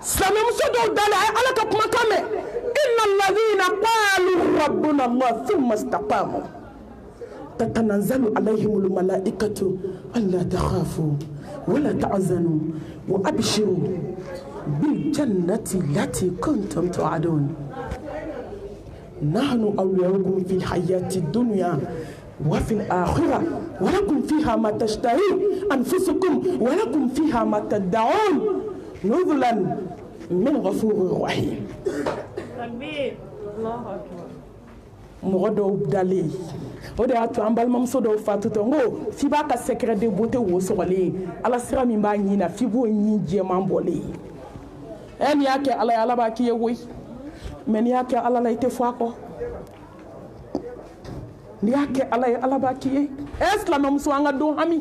silamɛmuso dɔw dalen a ye ala ka kumakan mɛn inna alladhina qalu rabbuna allah thumma istaqamu tatanazzalu alayhimul malaikatu alla takhafu wala tahzanu wa abshiru bil jannati allati kuntum tu'adun نحن أولياؤكم في الحياة الدنيا وفي الآخرة ولكم فيها ما تشتهي أنفسكم ولكم فيها ما تدعون نزلا من غفور رحيم الله أكبر mɔgɔ dɔw dalen o de y'a to an balimamuso dɔw fatutɔ n ko f'i b'a ka secret de beauté wo sɔgɔlen ala sira min b'a ɲin na f'i b'o ɲin jɛman bɔlen n'i y'a kɛ ala ye ala b'a k'i ye koyi mɛ n'i y'a kɛ ala la i tɛ fɔ a kɔ n'i y'a kɛ ala ye ala b'a k'i ye silamɛmuso an ka don hami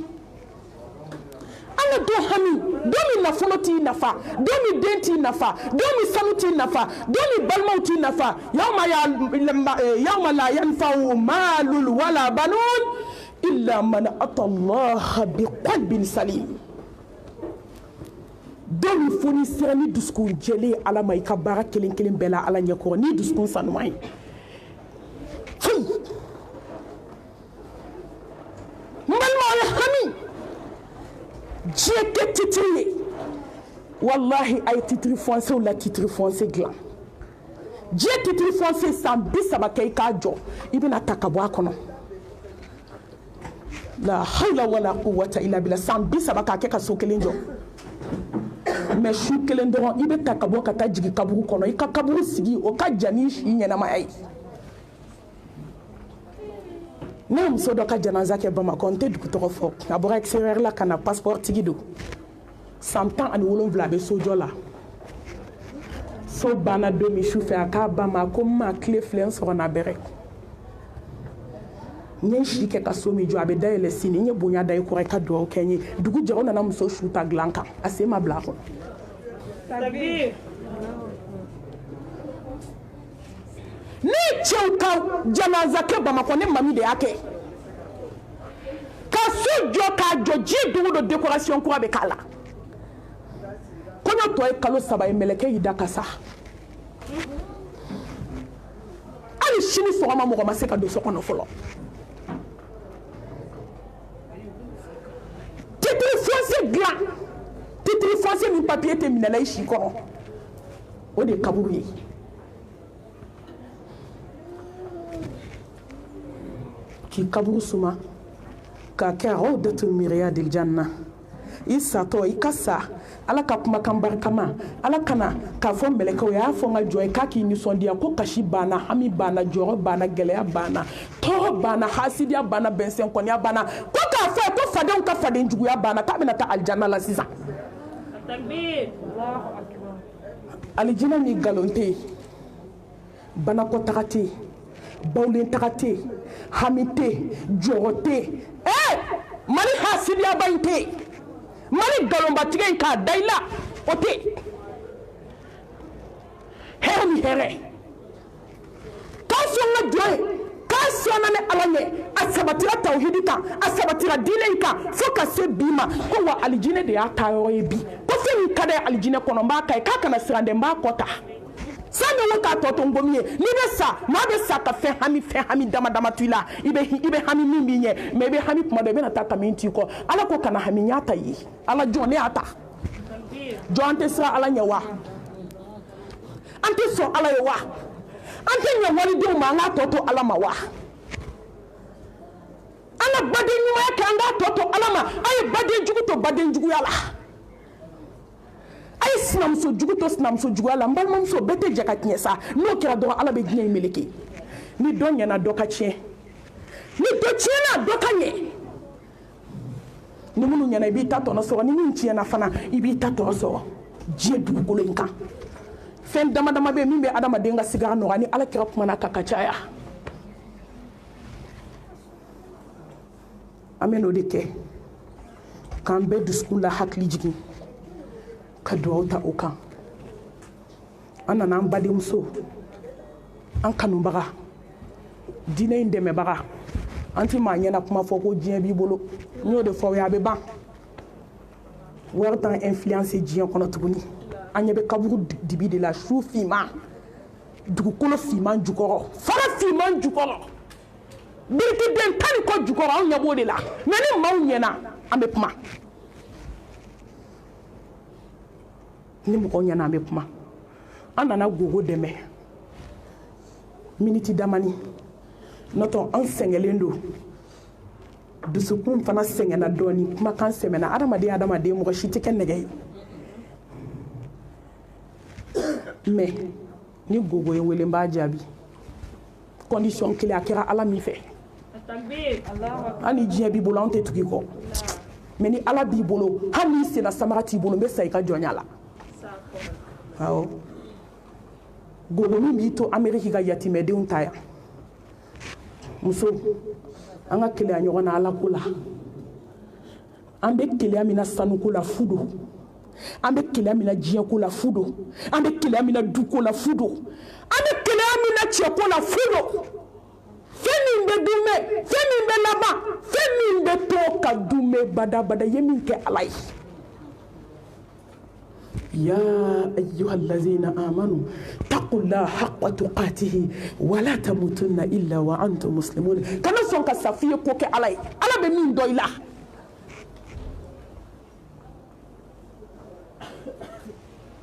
an ka don hami don min nafolo t'i nafa don min den t'i nafa don min sanu t'i nafa don min balimaw t'i nafa yawma la yanfa'u malun wala banun illa man ata allaha biqalbin salim don min fo ni sera ni dusukun jɛlen ala ma i ka baara kelen kelen bɛɛ la ala ɲɛkɔrɔ ni dusukun sanuman ye foyi n balimaw ye hami diɲɛ tɛ titiri ye wallahi a ye titiri fɔnsew la titiri fɔnse dilan diɲɛ titiri fɔnse san 30 kɛ i k'a jɔ i bɛna ta ka bɔ a kɔnɔ la hawla wala quwwata illa billah san 30 k'a kɛ ka so kelen jɔ mɛ su kelen dɔrɔn i bɛ ta ka bɔ ka taa jigin kaburu kɔnɔ i ka kaburu sigi o ka jan ni si ɲɛnamaya ye ne ye muso dɔ ka janaza kɛ bamakɔ n tɛ dugu tɔgɔ fɔ a bɔra extérieur la ka na passeport tigi don san 17 a bɛ sojɔ la so banna don min su fɛ a k'a ba ma ko n ma tile filɛ n sɔrɔ n'a bɛrɛ n ye si kɛ ka so min jɔ a bɛ dayɛlɛ sini n ye bonya da i kɔrɔ i ka dugawu kɛ n ye dugu jɛ o nana muso su ta dilan kan a sen ma bila a kɔnɔ ne cɛw ka janaza kɛ bamakɔ ne mami de y'a kɛ ka so jɔ k'a jɔ diɲɛ don o don décoration kura bɛ k'a la kɔɲɔ tɔ ye kalo 3 ye mɛlɛkɛ y'i da ka sa hali sini sɔgɔma mɔgɔ ma se ka don so kɔnɔ fɔlɔ titiri fossé dilan titiri fossé min papier tɛ minɛla i si kɔrɔ o de kaburu ye k'i kaburu suma k'a kɛ rawdatul miriyadil janna i satɔ i ka sa ala ka kumakan barikama ala kana k'a fɔ mɛlɛkɛw y'a fɔ n ka jɔn ye k'a k'i nisɔndiya ko kasi banna hami banna jɔrɔ banna gɛlɛya banna tɔɔrɔ banna hasidiya banna bɛnsɛnkɔniya banna ko k'a fɔ ko fadenw ka faden juguya banna k'a bɛna taa alijanna la sisan alijinɛ ni nkalon tɛ yen banakɔtaga tɛ yen bawlentaga tɛ yen hami tɛ yen jɔrɔ tɛ yen mali hasidiyaba in tɛ yen mali nkalonbatigɛ in k'a da i la o tɛ yen hɛrɛ ni hɛrɛ k'a sɔn n ka jɔn ye k'a sɔnna ni ala ɲɛ a sabatira tawhidi kan a sabatira diinɛ in kan fo ka se bi ma ko wa alijinɛ de y'a taa yɔrɔ ye bi ko fɛn min ka d'a ye alijinɛ kɔnɔ n b'a ka ye k'a kana siran dɛ n b'a kɔ ta sani wo k'a tɔ to n gomi ye n'i bɛ sa maa bɛ sa ka fɛn hami dama dama to i la i bɛ hami min b'i ɲɛ mɛ i bɛ hami tuma dɔ i bɛna taa ka min t'i kɔ ala ko kana hami n y'a ta ye ala jɔn ne y'a ta jɔn an tɛ siran ala ɲɛ wa an tɛ sɔn ala ye wa an tɛ ɲɛ walidenw ma an k'a tɔ to ala ma wa an ka baden ɲumanya kɛ an k'a tɔ to ala ma a ye baden jugu to baden juguya la a ye sinamuso jugu to sinamuso juguya la n balimamuso bɛɛ tɛ jɛ ka tiɲɛ sa n'o kɛra dɔrɔn ala bɛ diɲɛ in meleke ni dɔ ɲɛna dɔ ka tiɲɛ ni dɔ tiɲɛna dɔ ka ɲɛ ni minnu ɲɛna i b'i ta tɔnɔ sɔrɔ ni min tiɲɛna fana i b'i ta tɔnɔ sɔrɔ diɲɛ dugukolo in kan fɛn dama dama bɛ yen min bɛ adamaden ka sigara nɔgɔya ni ala kɛra kumana kan ka caya an bɛ n'o de kɛ k'an bɛɛ dusukun la hakili jigin ka duwawu ta o kan an nana an badenmuso an kanubaga diinɛ in dɛmɛbaga an ti maa ɲɛna kuma fɔ ko diɲɛ b'i bolo n y'o de fɔ aw ye a bɛ ban wari t'an influence diɲɛ kɔnɔ tuguni an ɲɛ bɛ kaburu dibi de la su finman dugukolo finman jukɔrɔ fara finman jukɔrɔ birikiden tan ni kɔ jukɔrɔ anw ɲɛ b'o de la mɛ ni maaw ɲɛna an bɛ kuma ni mɔgɔw ɲɛna an bɛ kuma an nana gogo dɛmɛ miniti damani n'o tɛ an sɛgɛnlen don dusukun fana sɛgɛnna dɔɔni kumakan sɛmɛna adamaden mɔgɔ si tɛ kɛ nɛgɛ ye mɛ ni gogo ye wele n b'a jaabi condition kelen a kɛra ala min fɛ hali diɲɛ b'i bolo an tɛ tugu i kɔ mɛ ni ala b'i bolo hali n'i senna samara t'i bolo n bɛ sa i ka jɔnya la awɔ gogo min b'i to ameriki ka yatimɛdenw ta yan muso an ka keleya ɲɔgɔn na ala ko la an bɛ keleya min na sanuko la fu don an bɛ keleya min na diɲɛ ko la fu don an bɛ keleya min na duko la fu don an bɛ keleya min na cɛko la fu don fɛn min bɛ dunmɛ fɛn min bɛ laban fɛn min bɛ to ka dunmɛ badabada ye min kɛ ala ye ya ayyuhallazina amanu taqullaha haqqa tuqatihi wa la tamutunna illa wa antum muslimun kana sɔn ka safiye ko kɛ ala ye ala bɛ min dɔ i la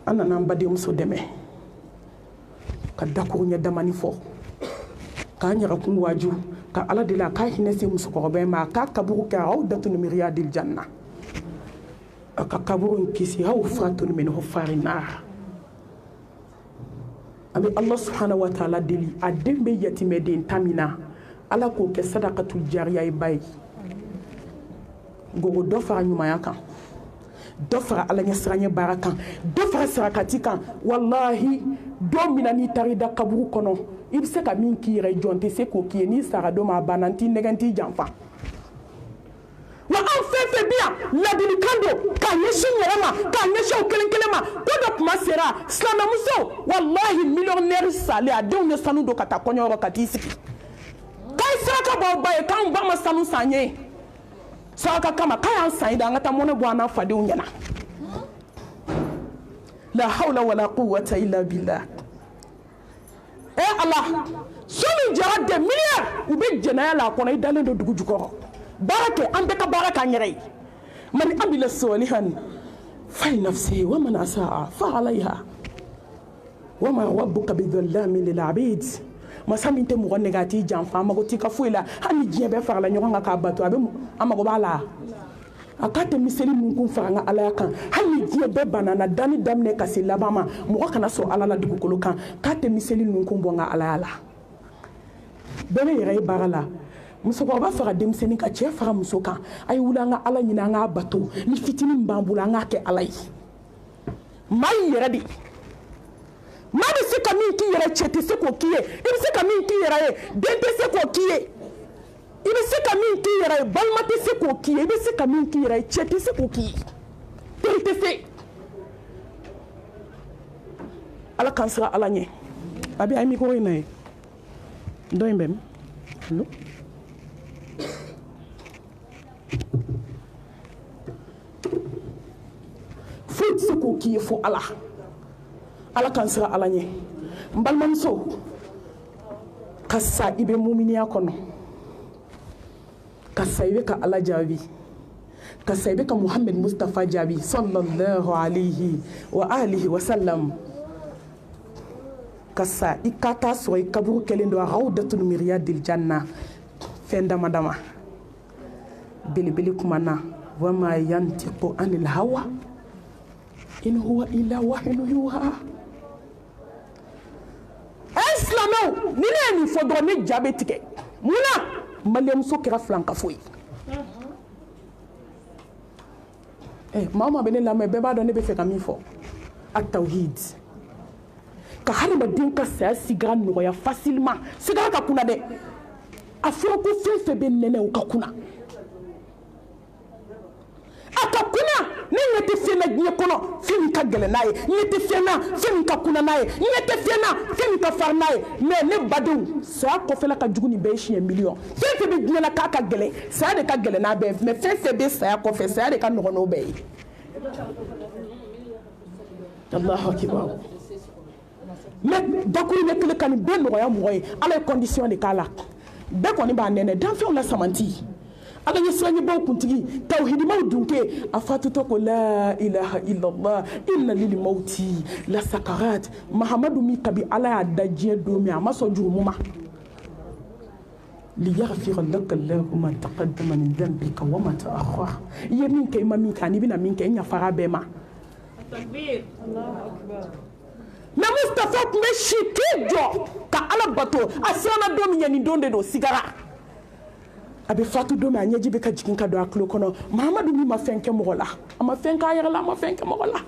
an nana an badenmuso dɛmɛ ka dakuru ɲɛ damani fɔ k'an ɲagakun waaju ka ala deli a k'a hinɛ se musokɔrɔba ma a k'a kaburu kɛ rawdatul miriyadil janna a ka kaburu in kisi hawfatun min huffari nar an bɛ ala subhanahu wa ta'ala deli a den bɛ yatimɛden ta min na ala k'o kɛ sadakatul jariya ye ba ye gogo dɔ fara ɲumanya kan dɔ fara ala ɲɛ siranɲɛ baara kan dɔ fara sarakati kan wallahi don min na n'i taara i da kaburu kɔnɔ i bɛ se ka min k'i yɛrɛ jɔn tɛ se k'o k'i ye n'i sara don ma a banna n t'i nɛgɛ n t'i janfa wa an fɛn fɛn bɛ yan ladilikan don k'a ɲɛsin yɛrɛ ma k'a ɲɛsin aw kelen kelen ma ko dɔ tuma sera silamɛmuso wallahi miliyɔnɛri salen a denw ye sanu don ka taa kɔɲɔyɔrɔ ka t'i sigi k'a ye saraka bɔ aw ba ye k'anw ba ma sanu san ye saraka kama k'a y'an san ye de an ka taa mɔnɛ bɔ an n'a fadenw ɲɛna la hawla wala quwwata illa billah ala so min jara des milliards u bɛ jɛnɛya la a kɔnɔ i dalen don dugu jukɔrɔ baara kɛ an bɛɛ ka baara k'an yɛrɛ ye man amila salihan fali nafsihi wa man asaa fa alayha wama rabbuka bidhallamin lil abid masa min tɛ mɔgɔ nɛgɛ a t'i janfa a mago t'i ka foyi la hali ni diɲɛ bɛɛ farala ɲɔgɔn kan k'a bato a mago b'a la a k'a tɛ miseli min kun fara n ka alaya kan hali ni diɲɛ bɛɛ banana danni daminɛ ka se laban ma mɔgɔ kana sɔn ala la dugukolo kan k'a tɛ miseli min kun bɔ n ka alaya la bɛɛ bɛ yɛrɛ ye baara la musokɔrɔba faga denmisɛnnin ka cɛ faga muso kan a ye wuli an ka ala ɲini an k'a bato ni fitinin min b'an bolo an k'a kɛ ala ye maa y'i yɛrɛ de maa bɛ se ka min k'i yɛrɛ cɛ tɛ se k'o k'i ye i bɛ se ka min k'i yɛrɛ ye den tɛ se k'o k'i ye i bɛ se ka min k'i yɛrɛ ye balima tɛ se k'o k'i ye i bɛ se ka min k'i yɛrɛ ye cɛ tɛ se k'o k'i ye teri tɛ se ala k'an siran ala ɲɛ a bɛ a ye mikoro in na ye dɔ in bɛ min allo foyi tɛ se k'o k'i ye fo ala ala k'an siran ala ɲɛ n balimamuso ka sa i bɛ muminiya kɔnɔ ka sa i bɛ ka ala jaabi ka sa i bɛ ka muhammed mustafa jaabi sallallahu alayhi wa alihi wa sallam ka sa i ka taa sɔrɔ i kaburu kɛlen don rawdatul miryadil janna fɛn dama dama belebele kuma na wama yantiqu anil hawa in huwa illa wahyun yuha silamɛw ni ne ye nin fɔ dɔrɔn ne ja bɛ tigɛ mun na maliyamuso kɛra filankafo ye maa o maa bɛ ne lamɛn bɛɛ b'a dɔn ne bɛ fɛ ka min fɔ a tawhid ka hadamaden ka saya sigara nɔgɔya facilement sigara ka kunna dɛ a fɔra ko fɛn fɛn bɛ nɛnɛ o ka kunna a ka kunna ne ɲɛ tɛ fɛn na diɲɛ kɔnɔ fɛn min ka gɛlɛn n'a ye ɲɛ tɛ fɛn na fɛn min ka kunna n'a ye ɲɛ tɛ fɛn na fɛn min ka farin n'a ye mais ne badenw saya kɔfɛla ka jugu ni bɛɛ ye siɲɛ miliyɔn fɛn fɛn bɛ diɲɛ na k'a ka gɛlɛn saya de ka gɛlɛn n'a bɛɛ mais fɛn fɛn bɛ saya kɔfɛ saya de ka nɔgɔn n'o bɛɛ ye Allahu akibar mais dakuru bɛ kelen ka nin bɛɛ nɔgɔya mɔgɔ ye ala ye condition de k'a la bɛɛ kɔni b'a nɛnɛ danfɛnw la samanti ala ye siranɲɛbaw kuntigi tawhidimaw dunke a fatutɔ ko la ilaha illallah inna lil mauti la sakarat mahamadu mi kabi ala y'a da diɲɛ don min a ma sɔn jurumu ma liyaghfira laka allahu ma taqaddama min dhanbika wa ma ta'akhkhara i ye min kɛ i ma min kɛ ani bɛna min kɛ i ɲafara bɛɛ ma takbir Allahu akbar mais Mustafa tun bɛ si k'i jɔ ka ala bato a siranna don min ye nin don de don sigara a bɛ fatu don min a ɲɛji bɛ ka jigin ka don a tulo kɔnɔ mahamadu min ma fɛn kɛ mɔgɔ la a ma fɛn k'a yɛrɛ la a ma fɛn kɛ mɔgɔ la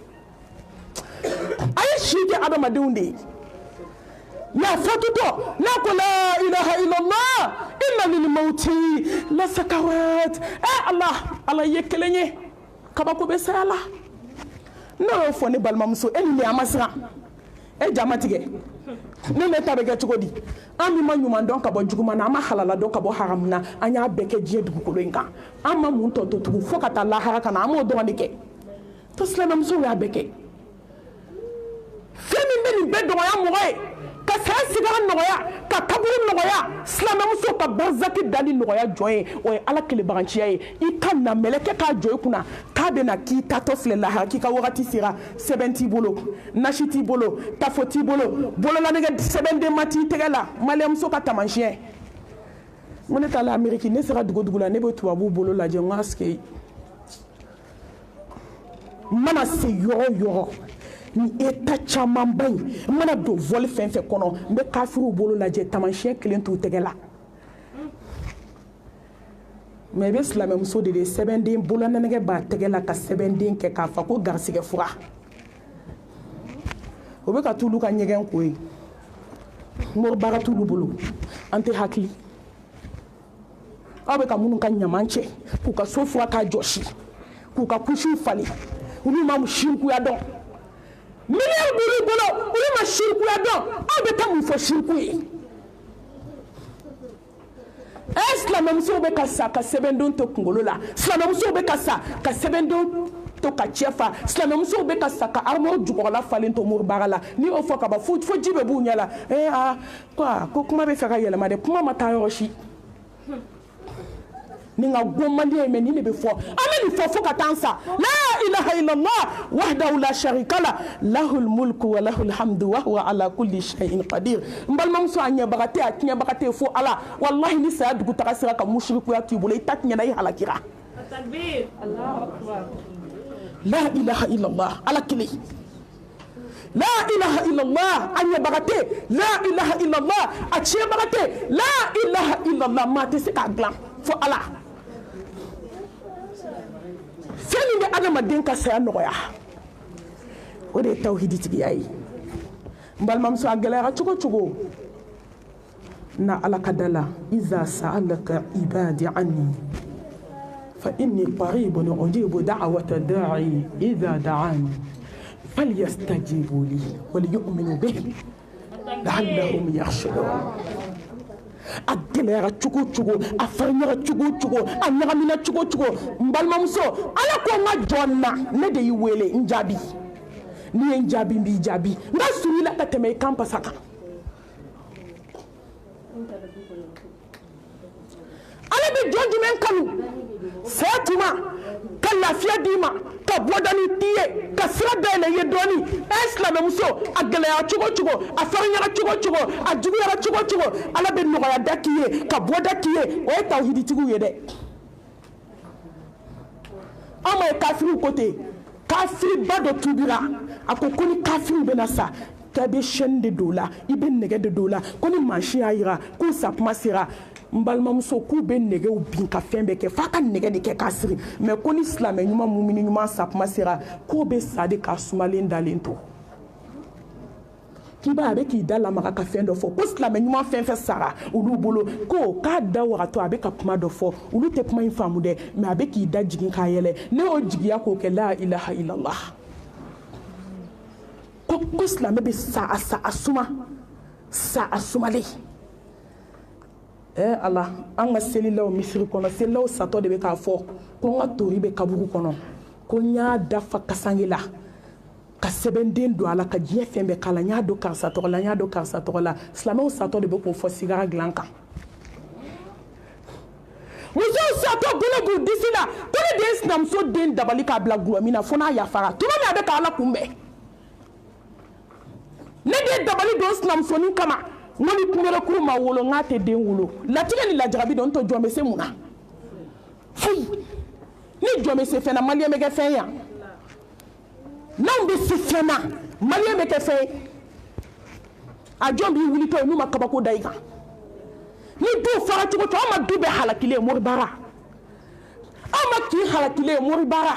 a ye si kɛ adamadenw de ye mais a fatutɔ n'a ko la ilaha illallah inna lil mauti la sakarat ala ye kelen ye kabako bɛ saya la ne y'o fɔ ne balimamuso e ni ne a ma siran e jama tigɛ ne ta bɛ kɛ cogo di an min ma ɲuman dɔn ka bɔ juguman na an ma halala dɔn ka bɔ haramu na an y'a bɛɛ kɛ diɲɛ dugukolo in kan an ma mun tɔ to tugun fo ka taa lahara ka na an m'o dɔrɔn de kɛ to silamɛmusow y'a bɛɛ kɛ fɛn min bɛ nin bɛɛ dɔgɔya mɔgɔ ye ka saya sigara nɔgɔya ka kaburu nɔgɔya silamɛmuso ka barzaki dali nɔgɔya jɔn ye o ye ala kelebaganciya ye i ka na mɛlɛkɛ k'a jɔ i kunna k'a bɛna k'i tatɔ filɛ lahara k'i ka wagati sera sɛbɛn t'i bolo nasi t'i bolo tafo t'i bolo bololanɛgɛ sɛbɛnden ma t'i tɛgɛ la maliyamuso ka taamasiyɛn n ko ne taara ameriki ne sera dugu dugu la ne bɛ tubabuw bolo lajɛ n ko asike n mana se yɔrɔ o yɔrɔ ni eta camanba in n mana don vɔli fɛn fɛn kɔnɔ n bɛ kafiriw bolo lajɛ taamasiyɛn kelen t'u tɛgɛ la mais i bɛ silamɛmuso de ye sɛbɛnden bolonɛnɛgɛ b'a tɛgɛ la ka sɛbɛnden kɛ k'a fɔ ko garisigɛ fura o bɛ ka t'olu ka ɲɛgɛn ko ye moribaga t'olu bolo an tɛ hakili aw bɛ ka minnu ka ɲaman cɛ k'u ka so fura k'a jɔsi k'u ka kusiw falen olu ma sirikuya dɔn miliyɔn b'olu bolo olu ma sirikuya dɔn aw bɛ taa mun fɔ siriku ye silamɛmusow bɛ ka sa ka sɛbɛndenw to kunkolo la silamɛmusow bɛ ka sa ka sɛbɛndenw to ka cɛ fa silamɛmusow bɛ ka sa ka armew jukɔrɔla falen to moribaga la n'i y'o fɔ ka ban fo ji bɛ b'u ɲɛ la ko kuma bɛ fɛ ka yɛlɛma dɛ kuma ma taa yɔrɔ si ninga gomandi e menini be fo ameni fo katansa la ilaha illallah wahdahu la sharika la lahul mulku wa lahul hamdu wa huwa ala kulli shay'in qadir mbal mamso anya bagate fo ala wallahi ni sa dugu takasira ka mushriku ya tibule itatnya na halakira takbir Allahu akbar la ilaha illallah ala kili la ilaha illallah anya bagate la ilaha illallah achie bagate la ilaha illallah mate se ka glam fo ala feni de adama den ka saya noya o de tawhidi tigi ay mbal mam so agala chugo na ala kadala iza sa'alaka ibadi anni fa inni qaribun ujibu da'wata da'i idha da'ani falyastajibu li wal yu'minu bihi la'allahum yakhshurun agelera chugo afarnyara chugo anyagamina chugo mbalmamso ala ko ma jonna ne de yiwele njabi ni njabi mbi jabi nga sunila kateme kampa saka ala be jonju men kanu setuma kan lafiya dima ka bodani tiye ka sirabele yedoni islam muso agelera chugo afarnyara chugo ajugura chugo ala be no ya dakiye ka bodakiye o tawhidi tigu yede ama kafiru kote kafiri bado tubira akokoni kafiru benasa tabe shende dola ibe nege de dola koni manshi ayira ko sapma sira mbalma muso ku be nege u bin ka fembe ke faka nege de ke kasiri me koni islam nyuma mumini nyuma sapma sira ko be sade ka sumalen dalento kiba abe ki dala maka ka fendo fo ko islam nyuma fenfe sara ulu bolo ko ka da warato abe ka kuma do fo ulu te kuma infamu de me abe ki da jigin ka yele ne o jigiya ko ke la ilaha illallah ko islam be sa asuma le Allah anga selila o misiri kono selila o sato de be ka fo ko nga tori be kaburu kono ko nya dafa kasangila ka sebenden do ala ka jiye fembe kala nya do karsa to la islam o sato de be ko fo sigara glanka muso sato bolo bu disila to le de islam so den dabali ka bla gluamina fona ya fara to me abe ka ala kumbe ne de dabali do islam so ni kama ngoni kumere kuruma wolo ngate den wolo latige ni la jarabi don to jome se muna fui ni jome se fena malie mege fenya nambe se fena malie mege fe a jombi wuli to numa kabako daiga ni do fara tugo to ama dube halakile moribara ama ki halakile moribara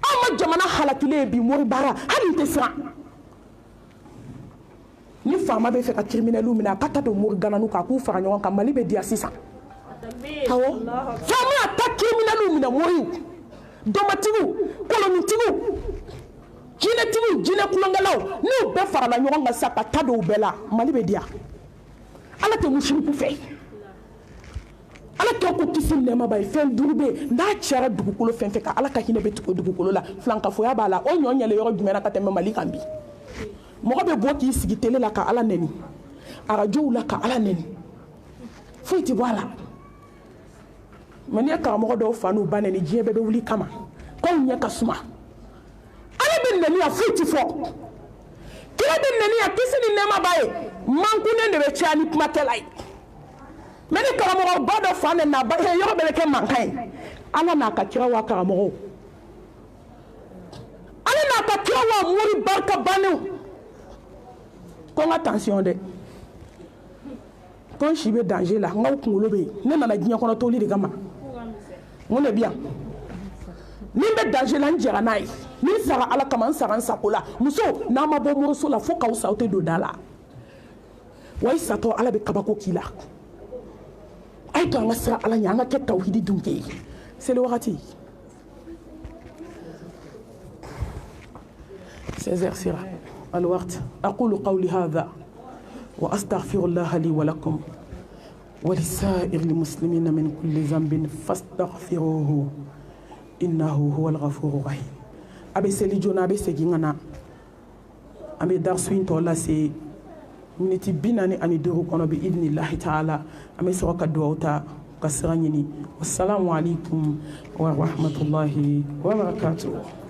ama jamana halakile bi moribara hali tesra ni fama be fe ka criminel mina kata do morgana nu ka ku fara nyon ka mali be dia sisa tawo fama ta criminel mina moyu domatigu kolonitigu jine kulongalaw ni be fara na nyon ga saka ta do bela mali be dia ala te mushriku fe ala ko kisin ne ma bay fen durbe na chara dugukolo fen fe ka ala ka hine be dugukolo la flanka fo ya bala o nyon yele yoro jumena ka te mali kambi mo be bo ki sigi tele la ka ala neni arajo la ka ala neni fuiti wala mani ka mo do fanu baneni jibe be wuli kama ko nya ka suma ala ben neni ya fuiti fo kila ben neni ya kisini nema baye manku ne de be chani kuma telai mani ka mo ba do fane na ba he yoro be ke mankai ala na ka kira wa ka mo ala na ka kira wa muri barka banu kon attention de kon shibe danger la ngaw kulo be ne na ginya kono toli de gama ngone bien ni be danger la njera nai ni sara ala kama sara sakola muso na ma bo muso la foka usauté do dala way sato ala be kabako kila ay to ngasra ala nyanga ke tawhidi dunke c'est le wakati سيزرسيرا الوقت أقول قولي هذا وأستغفر الله لي ولكم ولسائر المسلمين من كل ذنب فاستغفروه إنه هو الغفور الرحيم أبي سيلي جونا أبي سيجينا أبي دارسوين تولا سي منتي بيناني أني دورو كونو بإذن الله تعالى أبي سوكا دوتا ka sira ɲini. Wassalamu alaikum wa rahmatullahi wa barakatuh.